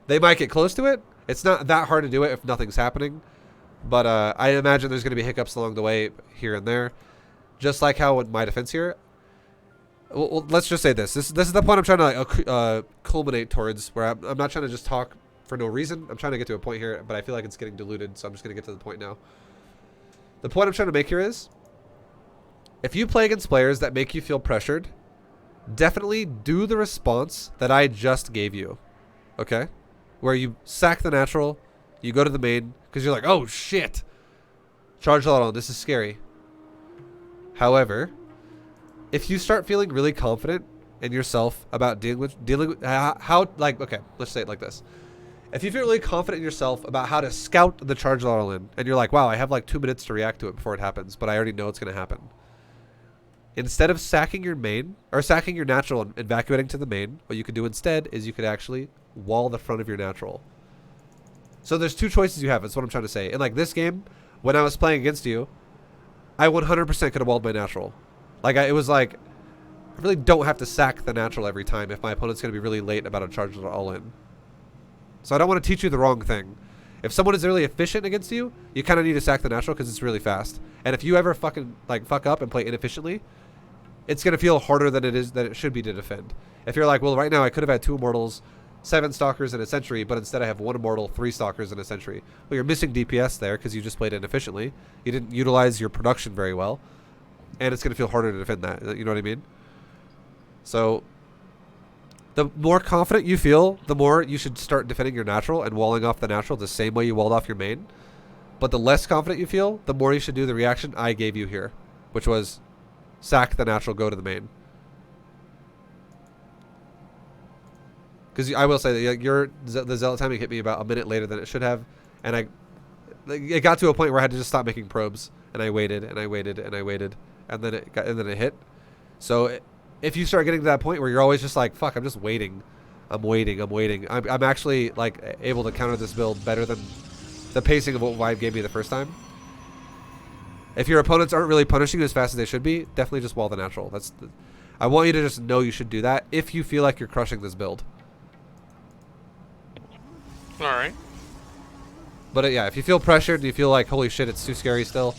They might get close to it. It's not that hard to do it if nothing's happening. But I imagine there's going to be hiccups along the way here and there. Just like how in my defense here. Well, let's just say this. This is the point I'm trying to culminate towards, where I'm not trying to just talk for no reason. I'm trying to get to a point here, but I feel like it's getting diluted, so I'm just going to get to the point now. The point I'm trying to make here is, if you play against players that make you feel pressured, definitely do the response that I just gave you, okay? Where you sack the natural, you go to the main, because you're like, oh shit, chargelot on, this is scary. However, if you start feeling really confident in yourself about dealing with how like, okay, let's say it like this. If you feel really confident in yourself about how to scout the chargelot all in, and you're like, wow, I have like 2 minutes to react to it before it happens, but I already know it's going to happen. Instead of sacking your main, or sacking your natural and evacuating to the main, what you could do instead is you could actually wall the front of your natural. So there's 2 choices you have, that's what I'm trying to say. And like this game, when I was playing against you, I 100% could have walled my natural. Like it was like, I really don't have to sack the natural every time if my opponent's going to be really late about a chargelot all in. So I don't want to teach you the wrong thing. If someone is really efficient against you, you kind of need to sack the natural because it's really fast. And if you ever fucking like fuck up and play inefficiently, it's going to feel harder than it should be to defend. If you're like, well, right now I could have had 2 immortals, 7 stalkers, and a sentry, but instead I have 1 immortal, 3 stalkers, and a sentry. Well, you're missing DPS there because you just played inefficiently. You didn't utilize your production very well. And it's going to feel harder to defend that. You know what I mean? So The more confident you feel, the more you should start defending your natural and walling off the natural the same way you walled off your main. But the less confident you feel, the more you should do the reaction I gave you here, which was sack the natural, go to the main. Because I will say that the zealot timing hit me about a minute later than it should have, and it got to a point where I had to just stop making probes, and I waited and I waited and I waited, and then it hit. So if you start getting to that point where you're always just like, fuck, I'm just waiting, I'm actually like able to counter this build better than the pacing of what ViBE gave me the first time. If your opponents aren't really punishing you as fast as they should be, definitely just wall the natural. I want you to just know you should do that if you feel like you're crushing this build. All right. But yeah, if you feel pressured and you feel like, holy shit, it's too scary still,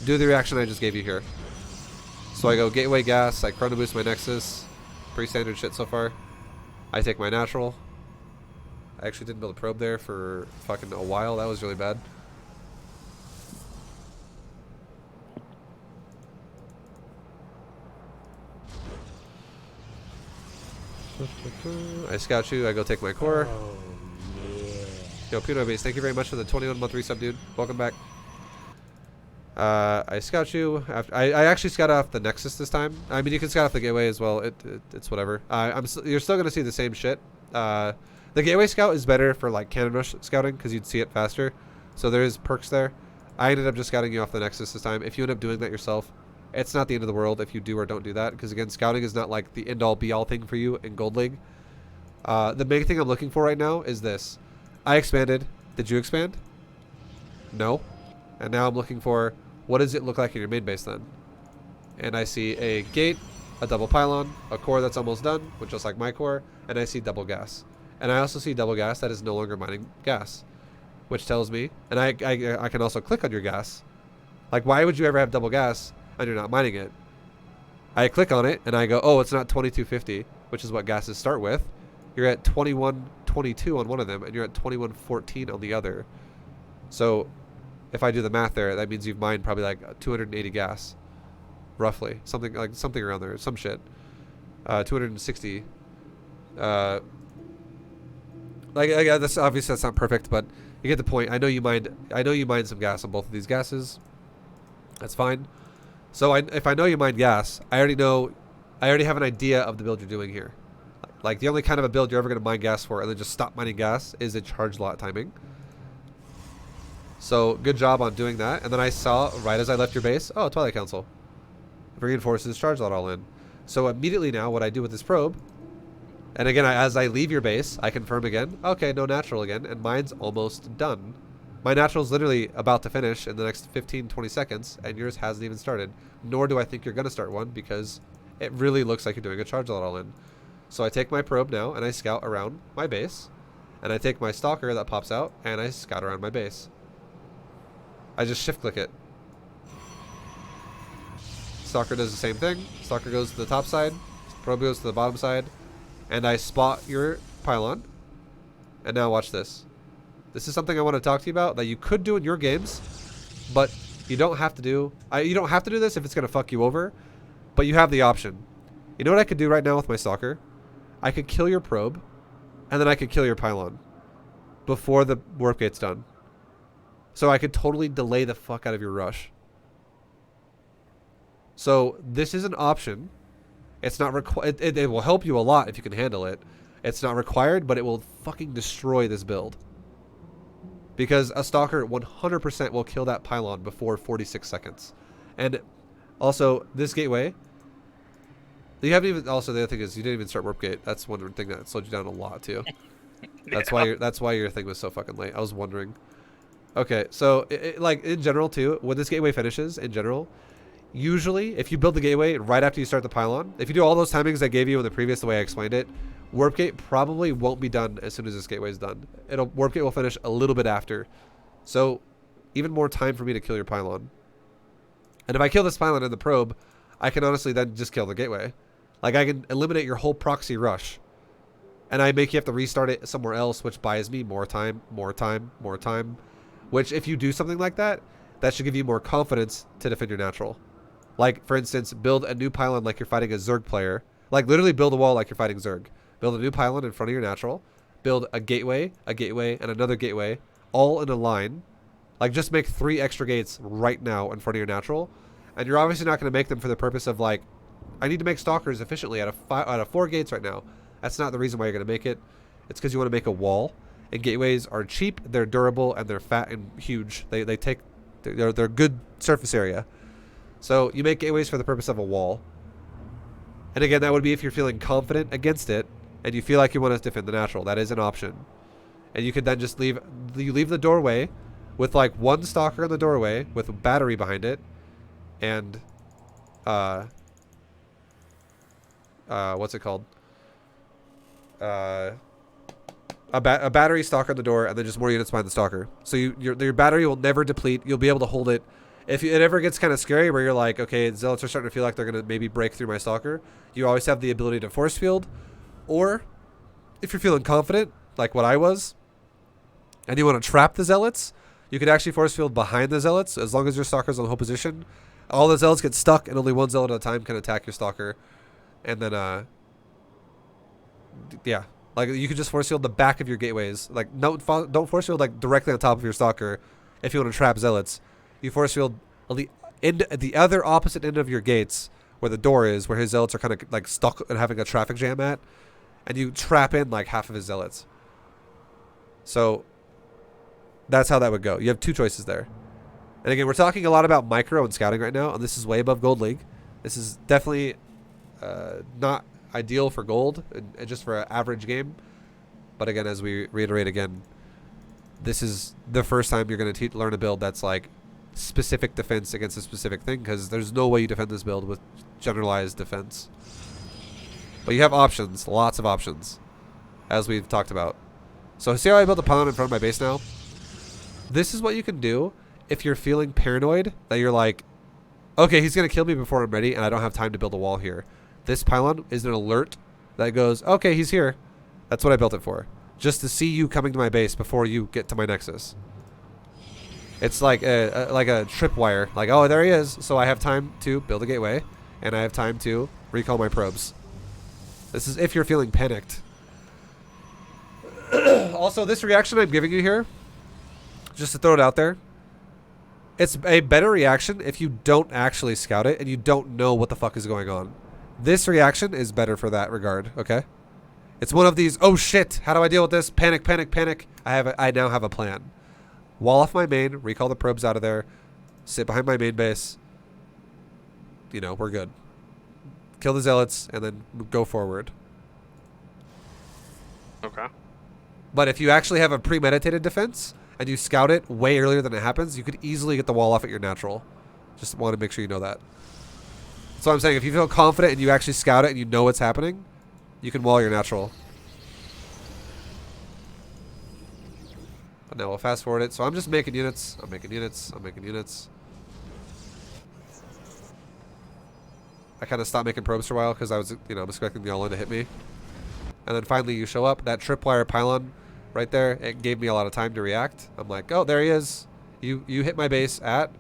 do the reaction I just gave you here. So I go Gateway Gas, I Chrono Boost my Nexus. Pretty standard shit so far. I take my natural. I actually didn't build a probe there for fucking a while. That was really bad. I scout you, I go take my core. Oh, yeah. Yo, Puno Base, thank you very much for the 21-month resub, dude. Welcome back. I scout you. I actually scout off the Nexus this time. I mean, you can scout off the Gateway as well. It's whatever. You're still going to see the same shit. The Gateway Scout is better for like Cannon Rush scouting because you'd see it faster. So there is perks there. I ended up just scouting you off the Nexus this time. If you end up doing that yourself, it's not the end of the world if you do or don't do that. Because again, scouting is not like the end-all be-all thing for you in Gold League. The main thing I'm looking for right now is this. I expanded. Did you expand? No. And now I'm looking for, what does it look like in your main base then? And I see a gate, a double pylon, a core that's almost done, which just like my core, and I see double gas. And I also see double gas that is no longer mining gas, which tells me, and I can also click on your gas. Like, why would you ever have double gas and you're not mining it? I click on it and I go, oh, it's not 2250, which is what gases start with. You're at 2122 on one of them, and you're at 2114 on the other. So if I do the math there, that means you've mined probably like 280 gas, roughly, something around there, some shit. 260. That's obviously that's not perfect, but you get the point. I know you mined some gas on both of these gases. That's fine. So if I know you mine gas, I already have an idea of the build you're doing here. Like, the only kind of a build you're ever going to mine gas for and then just stop mining gas is a charge lot timing. So, good job on doing that. And then I saw, right as I left your base, oh, Twilight Council. Reinforces charge lot all in. So, immediately now, what I do with this probe, and again, as I leave your base, I confirm again, okay, no natural again, and mine's almost done. My natural's literally about to finish in the next 15, 20 seconds, and yours hasn't even started. Nor do I think you're going to start one, because it really looks like you're doing a charge lot all in. So I take my probe now, and I scout around my base. And I take my stalker that pops out, and I scout around my base. I just shift click it. Stalker does the same thing. Stalker goes to the top side. Probe goes to the bottom side. And I spot your pylon. And now watch this. This is something I want to talk to you about that you could do in your games, but you don't have to do. You don't have to do this if it's going to fuck you over, but you have the option. You know what I could do right now with my stalker? I could kill your probe, and then I could kill your pylon before the warp gate's done. So I could totally delay the fuck out of your rush. So this is an option. It's not required. It will help you a lot if you can handle it. It's not required, but it will fucking destroy this build. Because a stalker 100% will kill that pylon before 46 seconds. And also, this gateway, you haven't even. Also, the other thing is you didn't even start warp gate. That's one thing that slowed you down a lot too. That's why your thing was so fucking late. I was wondering. Okay, so like in general too, when this gateway finishes, in general, usually if you build the gateway right after you start the pylon, if you do all those timings I gave you in the previous the way I explained it, warp gate probably won't be done as soon as this gateway is done. Warp gate will finish a little bit after, so even more time for me to kill your pylon. And if I kill this pylon in the probe, I can honestly then just kill the gateway. Like, I can eliminate your whole proxy rush. And I make you have to restart it somewhere else, which buys me more time, more time, more time. Which, if you do something like that, that should give you more confidence to defend your natural. Like, for instance, build a new pylon like you're fighting a Zerg player. Like, literally build a wall like you're fighting Zerg. build a new pylon in front of your natural, build a gateway, and another gateway, all in a line. Like, just make 3 extra gates right now in front of your natural. And you're obviously not going to make them for the purpose of, like, I need to make stalkers efficiently out of 4 gates right now. That's not the reason why you're going to make it. It's because you want to make a wall. And gateways are cheap, they're durable, and they're fat and huge. They're good surface area. So you make gateways for the purpose of a wall. And again, that would be if you're feeling confident against it and you feel like you want to defend the natural. That is an option. And you could then just leave the doorway with like 1 stalker in the doorway with a battery behind it, and what's it called? A battery stalker on the door, and then just more units behind the stalker. So your battery will never deplete. You'll be able to hold it. If it ever gets kind of scary where you're like, okay, the zealots are starting to feel like they're going to maybe break through my stalker, you always have the ability to force field. Or if you're feeling confident, like what I was, and you want to trap the zealots, you could actually force field behind the zealots as long as your stalker's on the whole position. All the zealots get stuck, and only 1 zealot at a time can attack your stalker. And then, yeah. Like, you could just force field the back of your gateways. Like, no, don't force field, like, directly on top of your stalker if you want to trap zealots. You force field at the other opposite end of your gates where the door is, where his zealots are kind of, like, stuck and having a traffic jam at. And you trap in, like, half of his zealots. So, that's how that would go. You have 2 choices there. And again, we're talking a lot about micro and scouting right now, and this is way above Gold League. This is definitely not ideal for gold and just for an average game. But again, as we reiterate again, this is the first time you're going to learn a build that's like specific defense against a specific thing, because there's no way you defend this build with generalized defense. But you have options, lots of options, as we've talked about. So see how I built a pylon in front of my base now? This is what you can do if you're feeling paranoid, that you're like, okay, he's going to kill me before I'm ready and I don't have time to build a wall here. This pylon is an alert that goes, okay, he's here. That's what I built it for. Just to see you coming to my base before you get to my nexus. It's like a tripwire. Like, oh, there he is. So I have time to build a gateway, and I have time to recall my probes. This is if you're feeling panicked. Also, this reaction I'm giving you here, just to throw it out there, it's a better reaction if you don't actually scout it and you don't know what the fuck is going on. This reaction is better for that regard, okay? It's one of these, oh shit, how do I deal with this? Panic, panic, panic. I now have a plan. Wall off my main, recall the probes out of there, sit behind my main base. You know, we're good. Kill the zealots, and then go forward. Okay. But if you actually have a premeditated defense, and you scout it way earlier than it happens, you could easily get the wall off at your natural. Just want to make sure you know that. So I'm saying, if you feel confident and you actually scout it and you know what's happening, you can wall your natural. But now we'll fast forward it. So I'm just making units. I'm making units. I'm making units. I kind of stopped making probes for a while because I was, you know, I'm expecting the all-in to hit me. And then finally you show up. That tripwire pylon right there, it gave me a lot of time to react. I'm like, oh, there he is. You hit my base at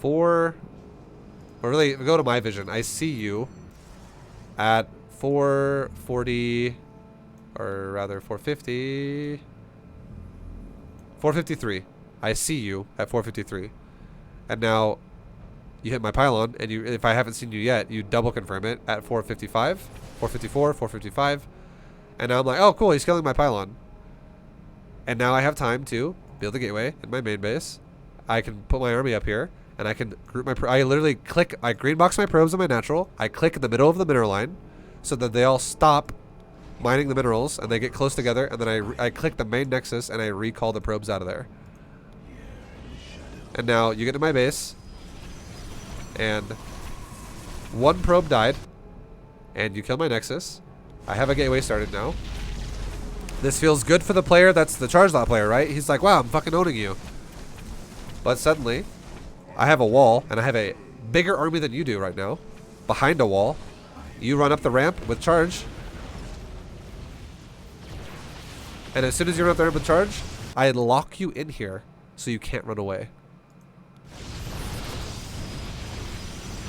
4... Or really, go to my vision. I see you at 440, or rather 450, 453. I see you at 453. And now you hit my pylon, and you, if I haven't seen you yet, you double confirm it at 455, 454, 455. And now I'm like, oh, cool, he's killing my pylon. And now I have time to build a gateway in my main base. I can put my army up here. And I can group my I literally click, I green box my probes on my natural. I click in the middle of the mineral line so that they all stop mining the minerals and they get close together. And then I click the main nexus and I recall the probes out of there. And now you get to my base. And 1 probe died. And you kill my nexus. I have a gateway started now. This feels good for the player. That's the chargelot player, right? He's like, wow, I'm fucking owning you. But suddenly, I have a wall, and I have a bigger army than you do right now. Behind a wall. You run up the ramp with charge. And as soon as you run up the ramp with charge, I lock you in here so you can't run away.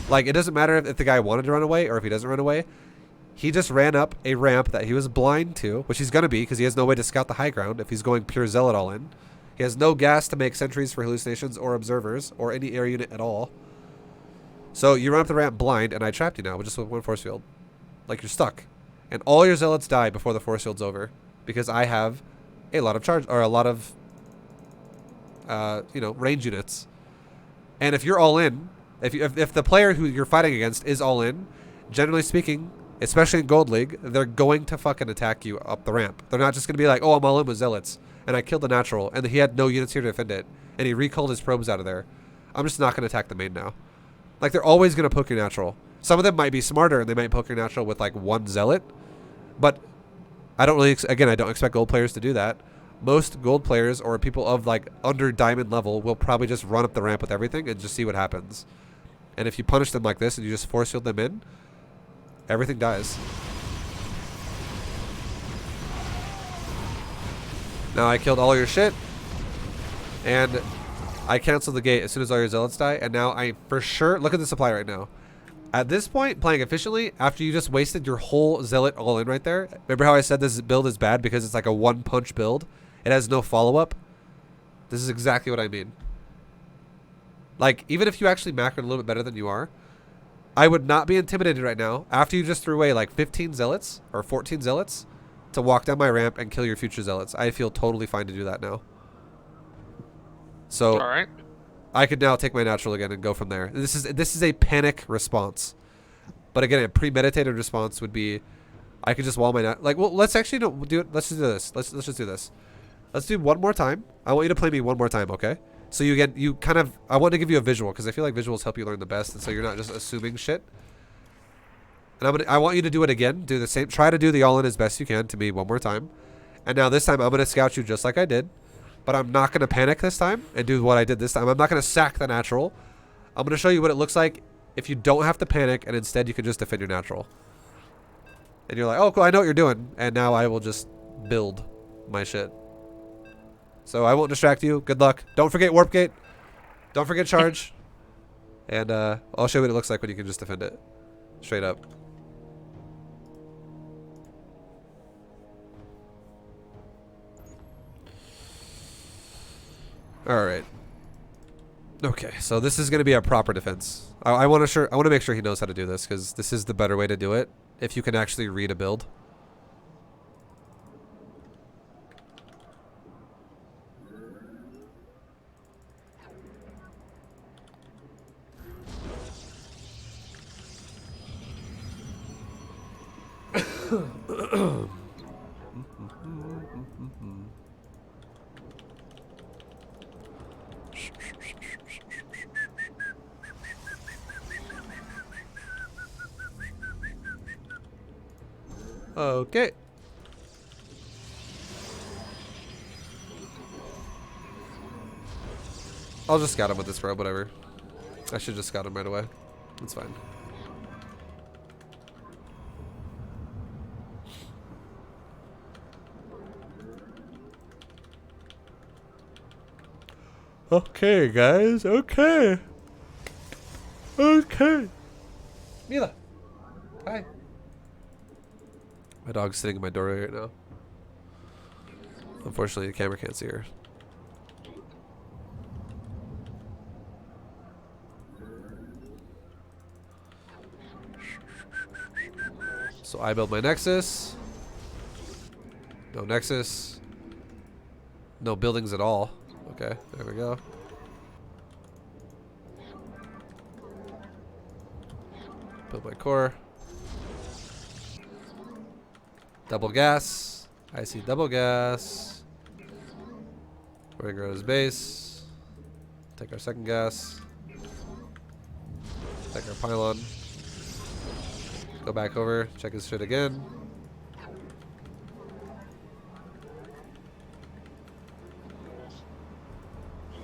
Like, it doesn't matter if the guy wanted to run away or if he doesn't run away. He just ran up a ramp that he was blind to, which he's going to be because he has no way to scout the high ground if he's going pure zealot all in. He has no gas to make sentries for hallucinations or observers or any air unit at all. So you run up the ramp blind, and I trapped you now with just one force field. Like, you're stuck. And all your zealots die before the force field's over because I have a lot of charge, or a lot of, you know, range units. And if you're all in, if the player who you're fighting against is all in, generally speaking, especially in Gold League, they're going to fucking attack you up the ramp. They're not just going to be like, oh, I'm all in with zealots, and I killed the natural, and he had no units here to defend it, and he recalled his probes out of there. I'm just not going to attack the main now. Like, they're always going to poke your natural. Some of them might be smarter, and they might poke your natural with, like, one zealot, but I don't really, again, I don't expect gold players to do that. Most gold players, or people of, like, under diamond level, will probably just run up the ramp with everything and just see what happens. And if you punish them like this, and you just force field them in, everything dies. Now I killed all your shit, and I canceled the gate as soon as all your zealots die, and now I for sure, look at the supply right now. At this point, playing efficiently, after you just wasted your whole zealot all in right there, remember how I said this build is bad because it's like a one-punch build? It has no follow-up? This is exactly what I mean. Like, even if you actually macroed a little bit better than you are, I would not be intimidated right now, after you just threw away like 15 zealots or 14 zealots, to walk down my ramp and kill your future zealots. I feel totally fine to do that now. So, All right. I could now take my natural again and go from there. This is a panic response. But again, a premeditated response would be, I could just wall my like. Well, let's actually do it. Let's just do this. Let's just do this. Let's do one more time. I want you to play me one more time, okay? So you kind of, I want to give you a visual because I feel like visuals help you learn the best, and so you're not just assuming shit. And I want you to do it again. Do the same. Try to do the all-in as best you can to me one more time. And now this time I'm gonna scout you just like I did, but I'm not gonna panic this time and do what I did this time. I'm not gonna sack the natural. I'm gonna show you what it looks like if you don't have to panic and instead you can just defend your natural. And you're like, oh cool, I know what you're doing. And now I will just build my shit. So I won't distract you. Good luck. Don't forget warp gate. Don't forget charge. And I'll show you what it looks like when you can just defend it. Straight up. Alright. Okay, so this is going to be a proper defense. I want to make sure he knows how to do this, because this is the better way to do it, if you can actually read a build. Okay. I'll just scout him with this probe, whatever. I should just scout him right away. That's fine. Okay, guys. Okay. Okay. Mila. Hi. My dog's sitting in my doorway right now. Unfortunately, the camera can't see her. So I build my Nexus. No Nexus. No buildings at all. Okay, there we go. Build my core. Double gas. I see double gas. We're gonna go to his base. Take our second gas. Take our pylon. Go back over. Check his shit again.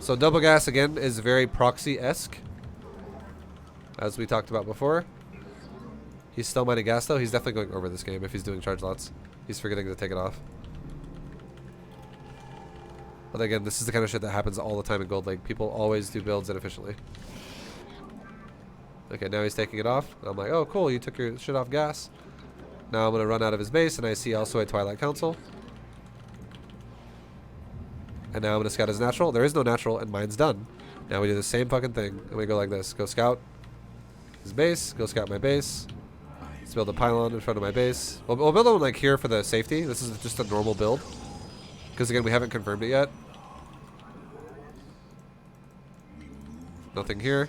So double gas again is very proxy-esque, as we talked about before. He's still mining gas though. He's definitely going over this game if he's doing charge lots. He's forgetting to take it off. But again, this is the kind of shit that happens all the time in Gold League. People always do builds inefficiently. Okay, now he's taking it off. I'm like, oh cool, you took your shit off gas. Now I'm going to run out of his base, and I see also a Twilight Council. And now I'm going to scout his natural. There is no natural, and mine's done. Now we do the same fucking thing, and we go like this. Go scout his base, go scout my base. Let's build a pylon in front of my base. We'll build one like here for the safety. This is just a normal build. Because again, we haven't confirmed it yet. Nothing here.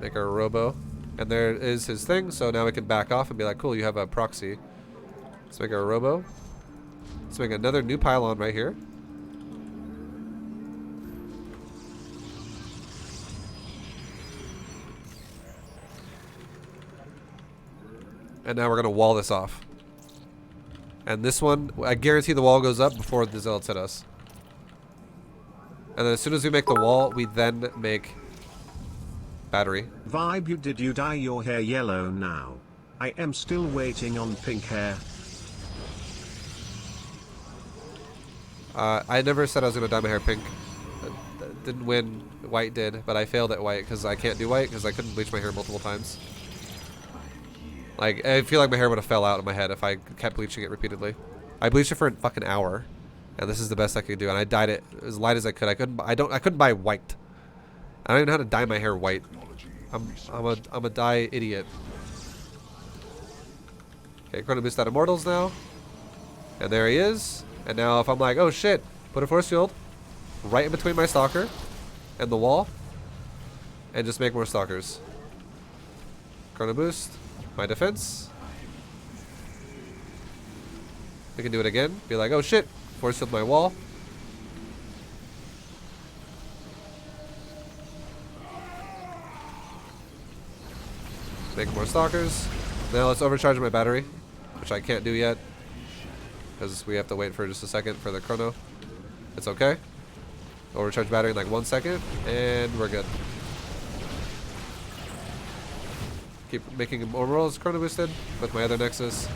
Make our robo. And there is his thing, so now we can back off and be like, cool, you have a proxy. Let's make our robo. Let's make another new pylon right here. And now we're going to wall this off. And this one, I guarantee the wall goes up before the zealots hit us. And then as soon as we make the wall, we then make battery. ViBE, did you dye your hair yellow now? I am still waiting on pink hair. I never said I was going to dye my hair pink. Didn't win. White did, but I failed at white because I can't do white because I couldn't bleach my hair multiple times. Like, I feel like my hair would have fell out of my head if I kept bleaching it repeatedly. I bleached it for a fucking hour, and this is the best I could do. And I dyed it as light as I could. I couldn't buy white. I don't even know how to dye my hair white. I'm a dye idiot. Okay, Chrono Boost out Immortals now, and there he is. And now if I'm like, oh shit, put a force field right in between my stalker and the wall, and just make more stalkers. Chrono Boost. My defense. We can do it again. Be like, oh shit, force field my wall. Make more stalkers. Now let's overcharge my battery, which I can't do yet because we have to wait for just a second for the chrono. It's okay. Overcharge battery in like 1 second, and we're good. Keep making more rolls chrono boosted with my other Nexus.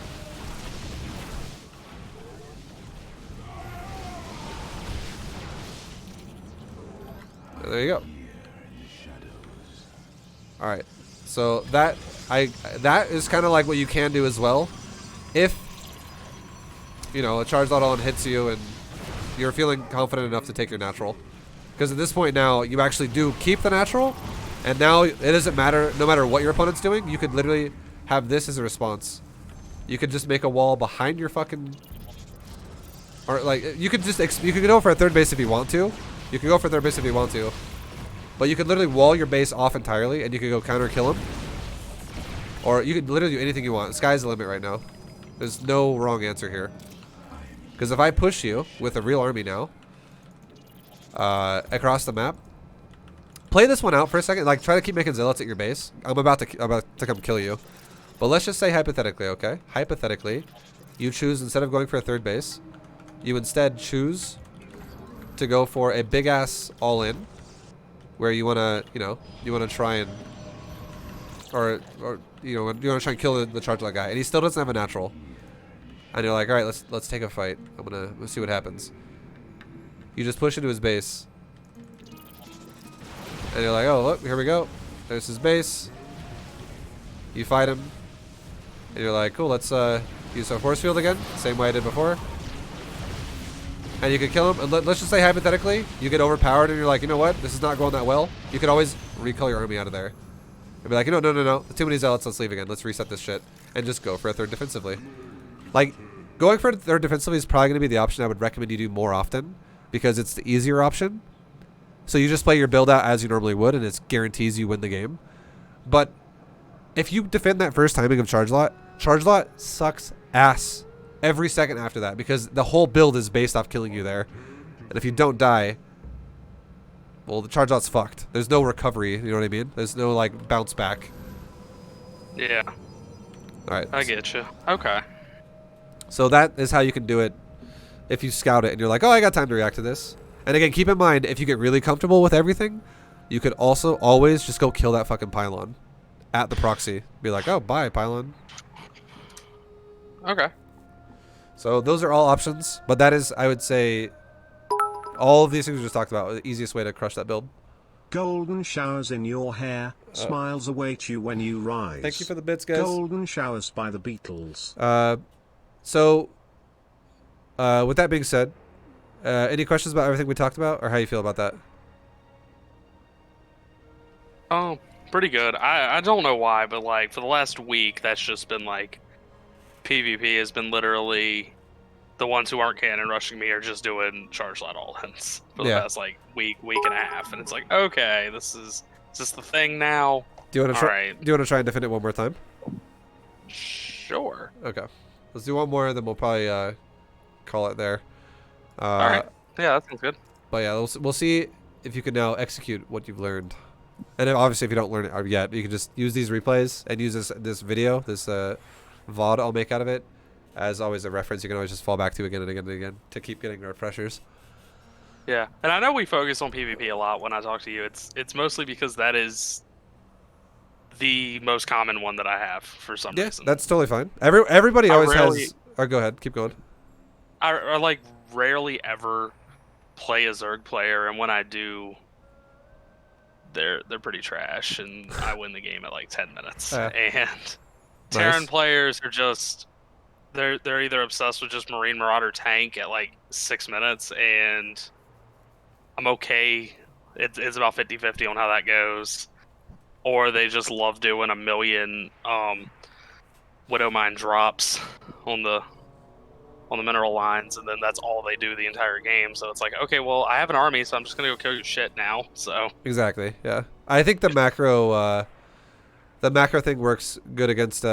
And there you go. Alright. So that is kind of like what you can do as well. If you know a chargelot all-in hits you and you're feeling confident enough to take your natural. Because at this point now you actually do keep the natural. And now it doesn't matter, no matter what your opponent's doing, you could literally have this as a response. You could just make a wall behind your fucking, or like you could go for a third base if you want to. You could go for third base if you want to, but you could literally wall your base off entirely, and you could go counter kill him, or you could literally do anything you want. Sky's the limit right now. There's no wrong answer here. Because if I push you with a real army now across the map. Play this one out for a second. Like, try to keep making zealots at your base. I'm about to come kill you. But let's just say hypothetically, okay? Hypothetically, you choose, instead of going for a third base, you instead choose to go for a big-ass all-in, where you want to, you want to try and, or you want to try and kill the chargelot guy, and he still doesn't have a natural. And you're like, all right, let's take a fight. Let's see what happens. You just push into his base. And you're like, oh, look, here we go. There's his base. You fight him. And you're like, cool, let's use our force field again. Same way I did before. And you can kill him. And let's just say, hypothetically, you get overpowered and you're like, you know what? This is not going that well. You could always recall your army out of there. And be like, no. Too many zealots. Let's leave again. Let's reset this shit. And just go for a third defensively. Like, going for a third defensively is probably going to be the option I would recommend you do more often. Because it's the easier option. So you just play your build out as you normally would, and it guarantees you win the game. But if you defend that first timing of chargelot sucks ass every second after that, because the whole build is based off killing you there. And if you don't die, well, the chargelot's fucked. There's no recovery, you know what I mean? There's no, like, bounce back. Yeah. Alright. I get you. Okay. So that is how you can do it if you scout it and you're like, oh, I got time to react to this. And again, keep in mind, if you get really comfortable with everything, you could also always just go kill that fucking pylon at the proxy. Be like, oh, bye, pylon. Okay. So those are all options, but that is, I would say, All of these things we just talked about. The easiest way to crush that build. Golden showers in your hair, smiles await you when you rise. Thank you for the bits, guys. Golden showers by the Beatles. So, with that being said, any questions about everything we talked about, or how you feel about that? Oh, pretty good. I don't know why, but like for the last week, that's just been like PvP has been literally the ones who aren't cannon rushing me are just doing chargelot all-ins for the past like week and a half, and it's like, okay, is this the thing now? Do you want to try? Do you want to try and defend it one more time? Sure. Okay, let's do one more, and then we'll probably call it there. All right. Yeah, that sounds good. But yeah, we'll see if you can now execute what you've learned. And then obviously, if you don't learn it yet, you can just use these replays and use this video, this VOD I'll make out of it, as always a reference you can always just fall back to again and again and again to keep getting refreshers. Yeah, and I know we focus on PvP a lot when I talk to you. It's mostly because that is the most common one that I have for some reason. That's totally fine. Everybody always has. Oh, go ahead, keep going. I like rarely ever play a Zerg player, and when I do, they're pretty trash, and I win the game at like 10 minutes. And Terran players are just they're either obsessed with just Marine Marauder tank at like 6 minutes, and I'm okay. It's about 50-50 on how that goes, or they just love doing a million Widow Mine drops on the mineral lines, and then that's all they do the entire game. So it's like, okay, well, I have an army, so I'm just gonna go kill your shit now. So exactly, yeah. I think the macro thing works good against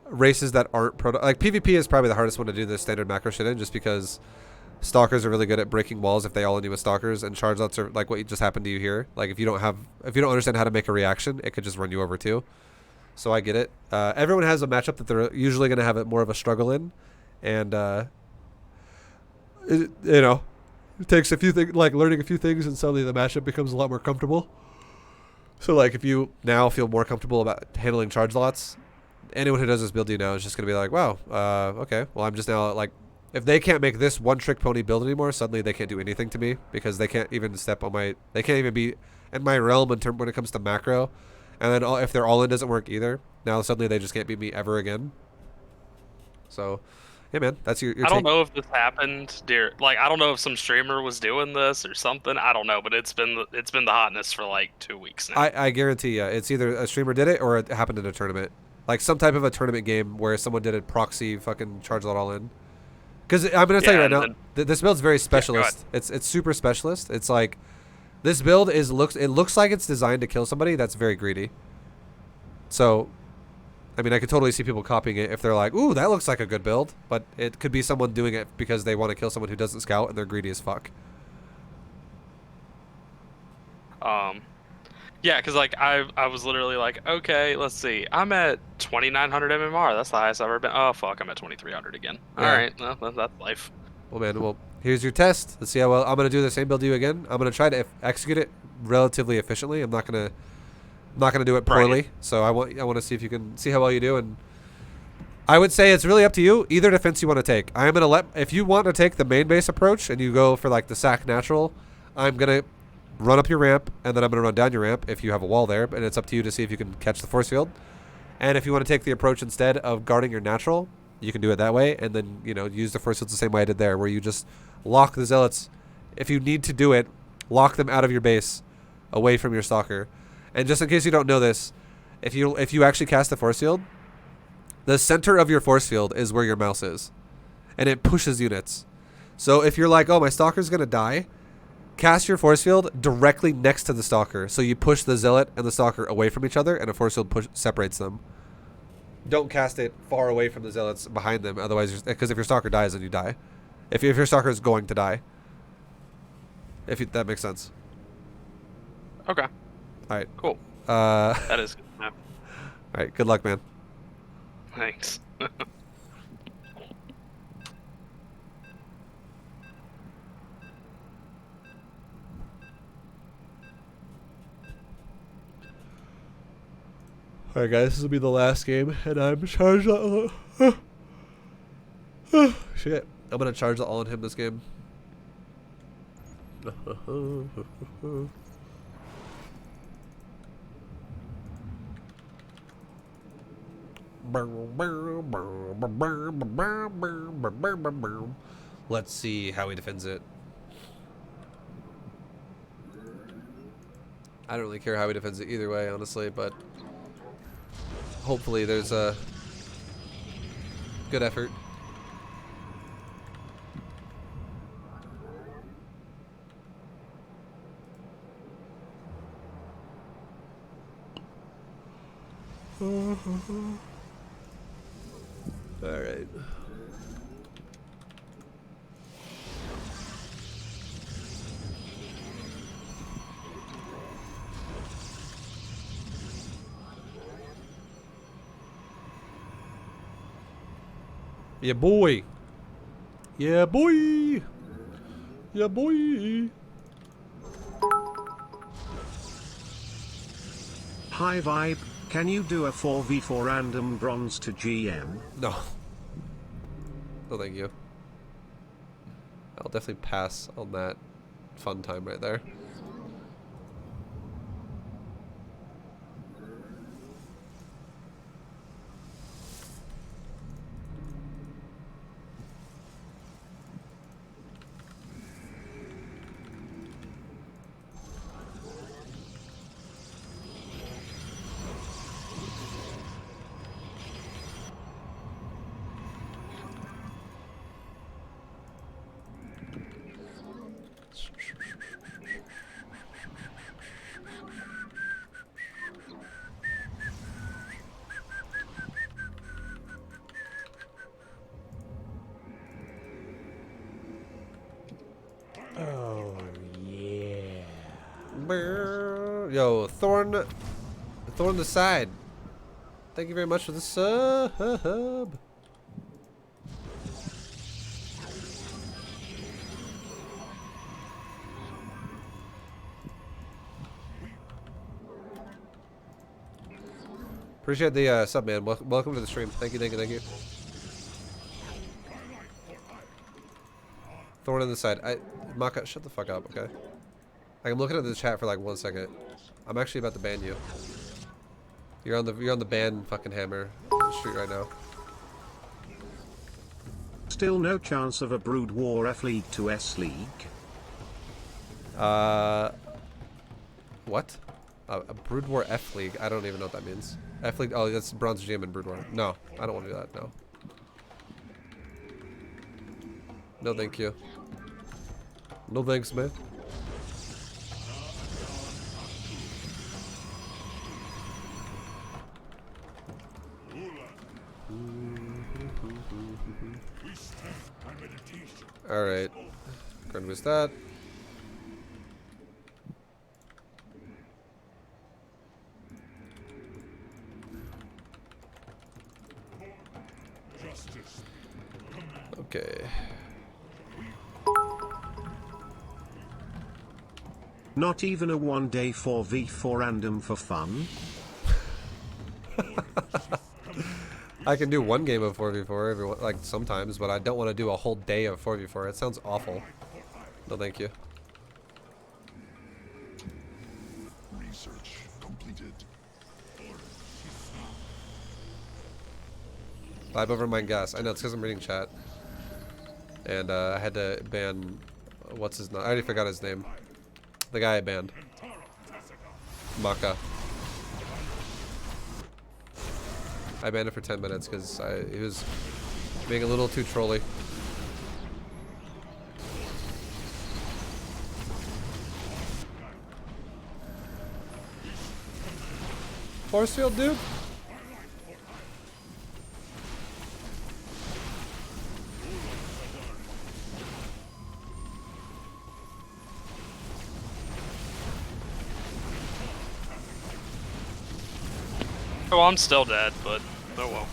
races that aren't like PvP is probably the hardest one to do the standard macro shit in, just because stalkers are really good at breaking walls if they all in you with stalkers, and chargelots are like what just happened to you here. Like if you don't understand how to make a reaction, it could just run you over too. So I get it. Everyone has a matchup that they're usually going to have more of a struggle in. And, it takes a few things, like learning a few things, and suddenly the matchup becomes a lot more comfortable. So, like, if you now feel more comfortable about handling chargelots, anyone who does this build now is just going to be like, wow, okay, well, I'm just now, like, if they can't make this one-trick pony build anymore, suddenly they can't do anything to me, because they can't even step on they can't even be in my realm when it comes to macro. And then if their all-in doesn't work either, now suddenly they just can't beat me ever again. So... yeah, man, that's your I don't know if this happened, dear. Like, I don't know if some streamer was doing this or something. I don't know, but it's been the hotness for like 2 weeks now. I guarantee you, it's either a streamer did it or it happened in a tournament, like some type of a tournament game where someone did a proxy fucking chargelot all in. Because I'm gonna tell you right now, this build's very specialist. It's super specialist. It's like this build looks like it's designed to kill somebody that's very greedy. So. I mean, I could totally see people copying it if they're like, ooh, that looks like a good build. But it could be someone doing it because they want to kill someone who doesn't scout and they're greedy as fuck. Yeah, because like I was literally like, okay, let's see. I'm at 2,900 MMR. That's the highest I've ever been. Oh, fuck, I'm at 2,300 again. Yeah. All right, well, that's life. Well, man, well, here's your test. Let's see how well. I'm going to do the same build to you again. I'm going to try to execute it relatively efficiently. I'm not going to do it poorly, right. So I want to see if you can see how well you do, and I would say it's really up to you. Either defense you want to take. I'm gonna if you want to take the main base approach and you go for like the sack natural, I'm gonna run up your ramp and then I'm gonna run down your ramp if you have a wall there, and it's up to you to see if you can catch the force field. And if you want to take the approach instead of guarding your natural, you can do it that way, and then use the force fields the same way I did there, where you just lock the zealots. If you need to do it, lock them out of your base, away from your stalker. And just in case you don't know this, if you actually cast the force field, the center of your force field is where your mouse is, and it pushes units. So if you're like, oh, my stalker's gonna die, cast your force field directly next to the stalker, so you push the zealot and the stalker away from each other, and a force field separates them. Don't cast it far away from the zealots behind them, otherwise, because if your stalker dies, then you die. If your stalker is going to die, that makes sense. Okay. All right. Cool. That is good. Yeah. All right. Good luck, man. Thanks. All right, guys. This will be the last game, and I'm charged. Shit. I'm gonna charge the all in him this game. Let's see how he defends it. I don't really care how he defends it either way, honestly, but hopefully there's a good effort. All right. Yeah, boy. Yeah, boy. Yeah, boy. Hi ViBE, can you do a 4v4 random bronze to GM? No. No, thank you. I'll definitely pass on that fun time right there. Oh, yeah. Yo, Thorn the side. Thank you very much for the sub. Appreciate the sub, man. Welcome to the stream. Thank you, thank you, thank you. Thorn on the side. Maka, shut the fuck up, okay? I'm looking at the chat for like 1 second. I'm actually about to ban you. You're on the ban fucking hammer street right now. Still no chance of a Brood War F League to S League? What? A Brood War F League? I don't even know what that means. F League? Oh, that's Bronze GM and Brood War. No, I don't want to do that. No. No, thank you. No thanks, man. All right. Gonna miss that. Okay. Not even a 1-day 4v4 random for fun? I can do one game of 4v4 like sometimes, but I don't want to do a whole day of 4v4. It sounds awful. No, thank you. Research completed. Vibe over mine gas. I know, it's because I'm reading chat. And I had to ban... What's his name? I already forgot his name. The guy I banned. Maka. I banned it for 10 minutes because he was being a little too trolly. Force field, dude? Oh, I'm still dead, but oh well.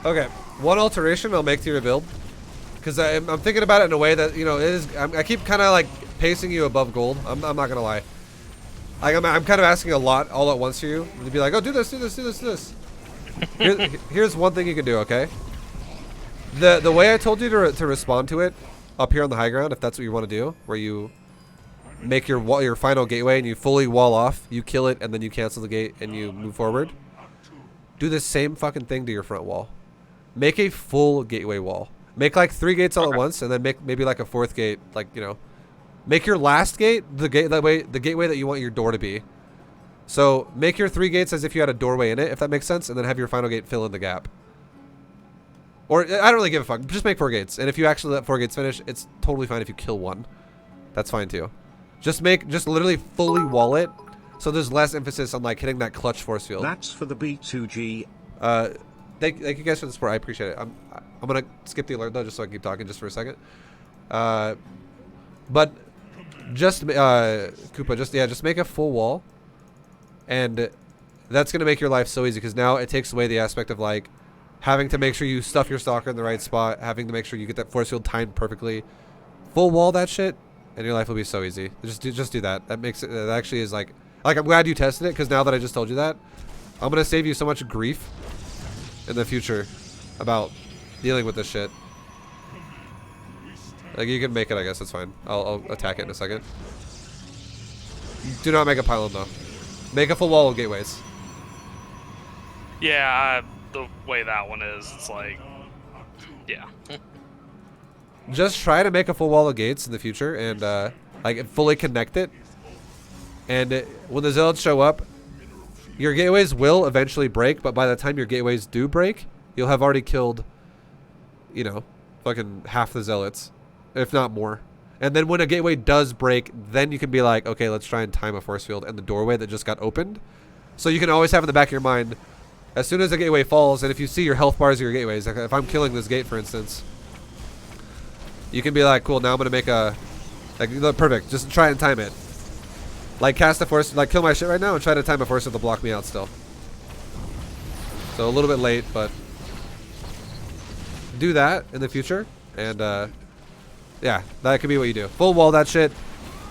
Okay, one alteration I'll make to your build, because I'm thinking about it in a way that, you know, it is. I keep kind of like pacing you above gold. I'm not gonna lie. Like I'm kind of asking a lot all at once to you to be like, oh, do this, do this, do this, do this. Here's one thing you can do, okay? The way I told you to respond to it up here on the high ground, if that's what you want to do, where you make your final gateway and you fully wall off, you kill it, and then you cancel the gate and you move forward. Do the same fucking thing to your front wall. Make a full gateway wall. Make like 3 gates all at once, and then make maybe like a 4th gate, like, you know. Make your last gate the gateway that you want your door to be. So make your 3 gates as if you had a doorway in it, if that makes sense, and then have your final gate fill in the gap. Or I don't really give a fuck. Just make 4 gates, and if you actually let 4 gates finish, it's totally fine if you kill 1. That's fine too. Just literally fully wall it, so there's less emphasis on like hitting that clutch force field. That's for the B2G. Thank you guys for the support. I appreciate it. I'm gonna skip the alert though, just so I can keep talking just for a second. But just Koopa, just make a full wall, and that's gonna make your life so easy because now it takes away the aspect of like having to make sure you stuff your stalker in the right spot, having to make sure you get that force field timed perfectly. Full wall that shit, and your life will be so easy. Just do that. That makes it. That actually is like I'm glad you tested it because now that I just told you that, I'm gonna save you so much grief in the future about dealing with this shit. Like, you can make it, I guess. That's fine. I'll attack it in a second. Do not make a pylon, though. Make a full wall of gateways. Yeah, the way that one is, it's like, yeah. Just try to make a full wall of gates in the future and, like, fully connect it. And when the zealots show up, your gateways will eventually break, but by the time your gateways do break, you'll have already killed, you know, fucking half the zealots, if not more. And then when a gateway does break, then you can be like, okay, let's try and time a force field in the doorway that just got opened. So you can always have in the back of your mind, as soon as a gateway falls, and if you see your health bars of your gateways, like if I'm killing this gate, for instance, you can be like, cool, now I'm going to make a, like, look, perfect, just try and time it. Like, cast a force, like, kill my shit right now and try to time a force field to block me out still. So a little bit late, but do that in the future, and yeah, that could be what you do. Full wall that shit,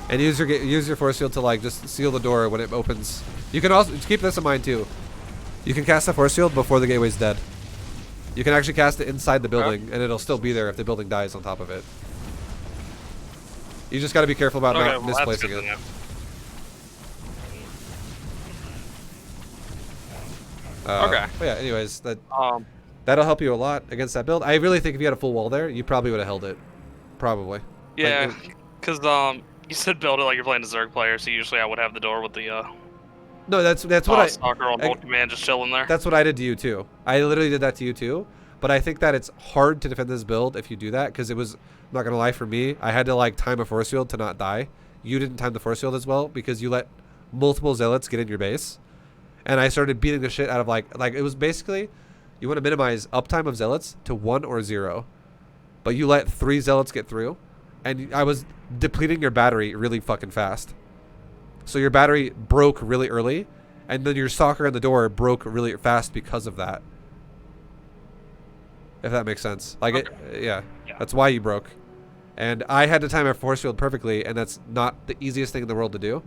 and use your force field to like just seal the door when it opens. You can also keep this in mind too. You can cast the force field before the gateway's dead. You can actually cast it inside the building, and it'll still be there if the building dies on top of it. You just got to be careful about not misplacing it. Okay. But yeah, anyways, that'll help you a lot against that build. I really think if you had a full wall there, you probably would have held it. Probably. Yeah, because you said build it like you're playing a Zerg player, so usually I would have the door with the no, that's what I stalker on old command just chilling there. That's what I did to you too. I literally did that to you too. But I think that it's hard to defend this build if you do that because it was, I'm not gonna lie, for me, I had to like time a force field to not die. You didn't time the force field as well because you let multiple zealots get in your base. And I started beating the shit out of like it was basically, you want to minimize uptime of zealots to 1 or 0. But you let 3 zealots get through. And I was depleting your battery really fucking fast. So your battery broke really early. And then your stalker in the door broke really fast because of that. If that makes sense. Like, okay. Yeah. That's why you broke. And I had to time my force field perfectly. And that's not the easiest thing in the world to do.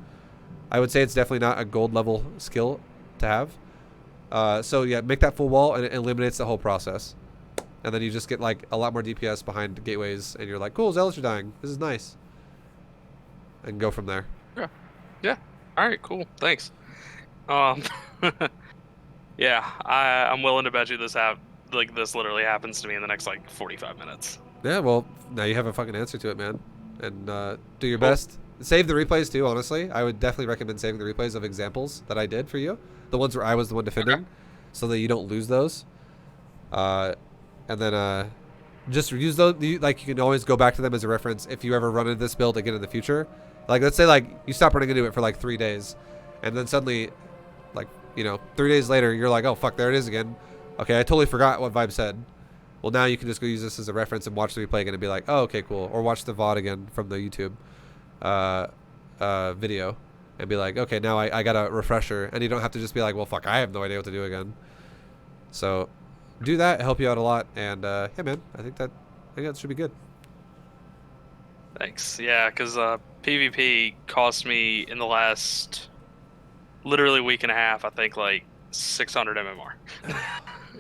I would say it's definitely not a gold level skill to have. So yeah, make that full wall and it eliminates the whole process. And then you just get like a lot more DPS behind gateways and you're like, cool, zealots are dying. This is nice. And go from there. Yeah. Yeah. Alright, cool. Thanks. Yeah, I'm willing to bet you this literally happens to me in the next like 45 minutes. Yeah, well, now you have a fucking answer to it, man. And do your best. Save the replays too, honestly. I would definitely recommend saving the replays of examples that I did for you. The ones where I was the one defending. So that you don't lose those. And then just use those. Like, you can always go back to them as a reference if you ever run into this build again in the future. Like, let's say like you stop running into it for like 3 days. And then suddenly, like, you know, 3 days later, you're like, oh, fuck, there it is again. Okay, I totally forgot what ViBE said. Well, now you can just go use this as a reference and watch the replay again and be like, oh, okay, cool. Or watch the VOD again from the YouTube video and be like, okay, now I got a refresher. And you don't have to just be like, well, fuck, I have no idea what to do again. So do that, help you out a lot. And yeah, man, I think that should be good. Thanks. Yeah, because PvP cost me in the last literally week and a half, I think, like 600 MMR.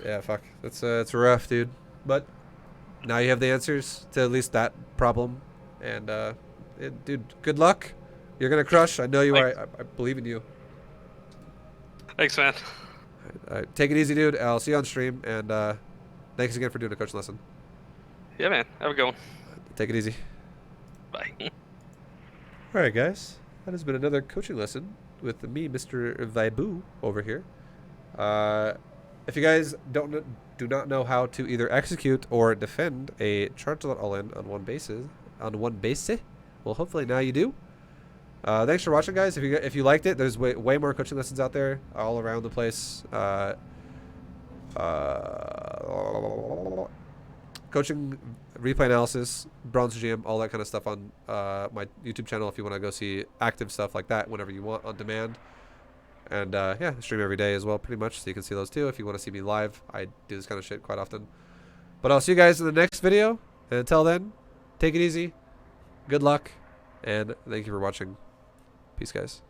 Yeah, fuck. It's rough, dude. But now you have the answers to at least that problem. And dude, good luck. You're gonna crush. I know you are. I believe in you. Thanks, man. All right, take it easy, dude. I'll see you on stream. And thanks again for doing a coaching lesson. Yeah, man. Have a good one. Take it easy. Bye. All right, guys. That has been another coaching lesson with me, Mr. ViBE, over here. If you guys do not know how to either execute or defend a chargelot all-in on one base, well, hopefully now you do. Thanks for watching, guys. If you liked it, there's way more coaching lessons out there all around the place. Coaching, replay analysis, bronze GM, all that kind of stuff on my YouTube channel if you want to go see active stuff like that whenever you want on demand. And yeah, I stream every day as well, pretty much, so you can see those too if you want to see me live. I do this kind of shit quite often. But I'll see you guys in the next video. And until then, take it easy. Good luck. And thank you for watching. Peace, guys.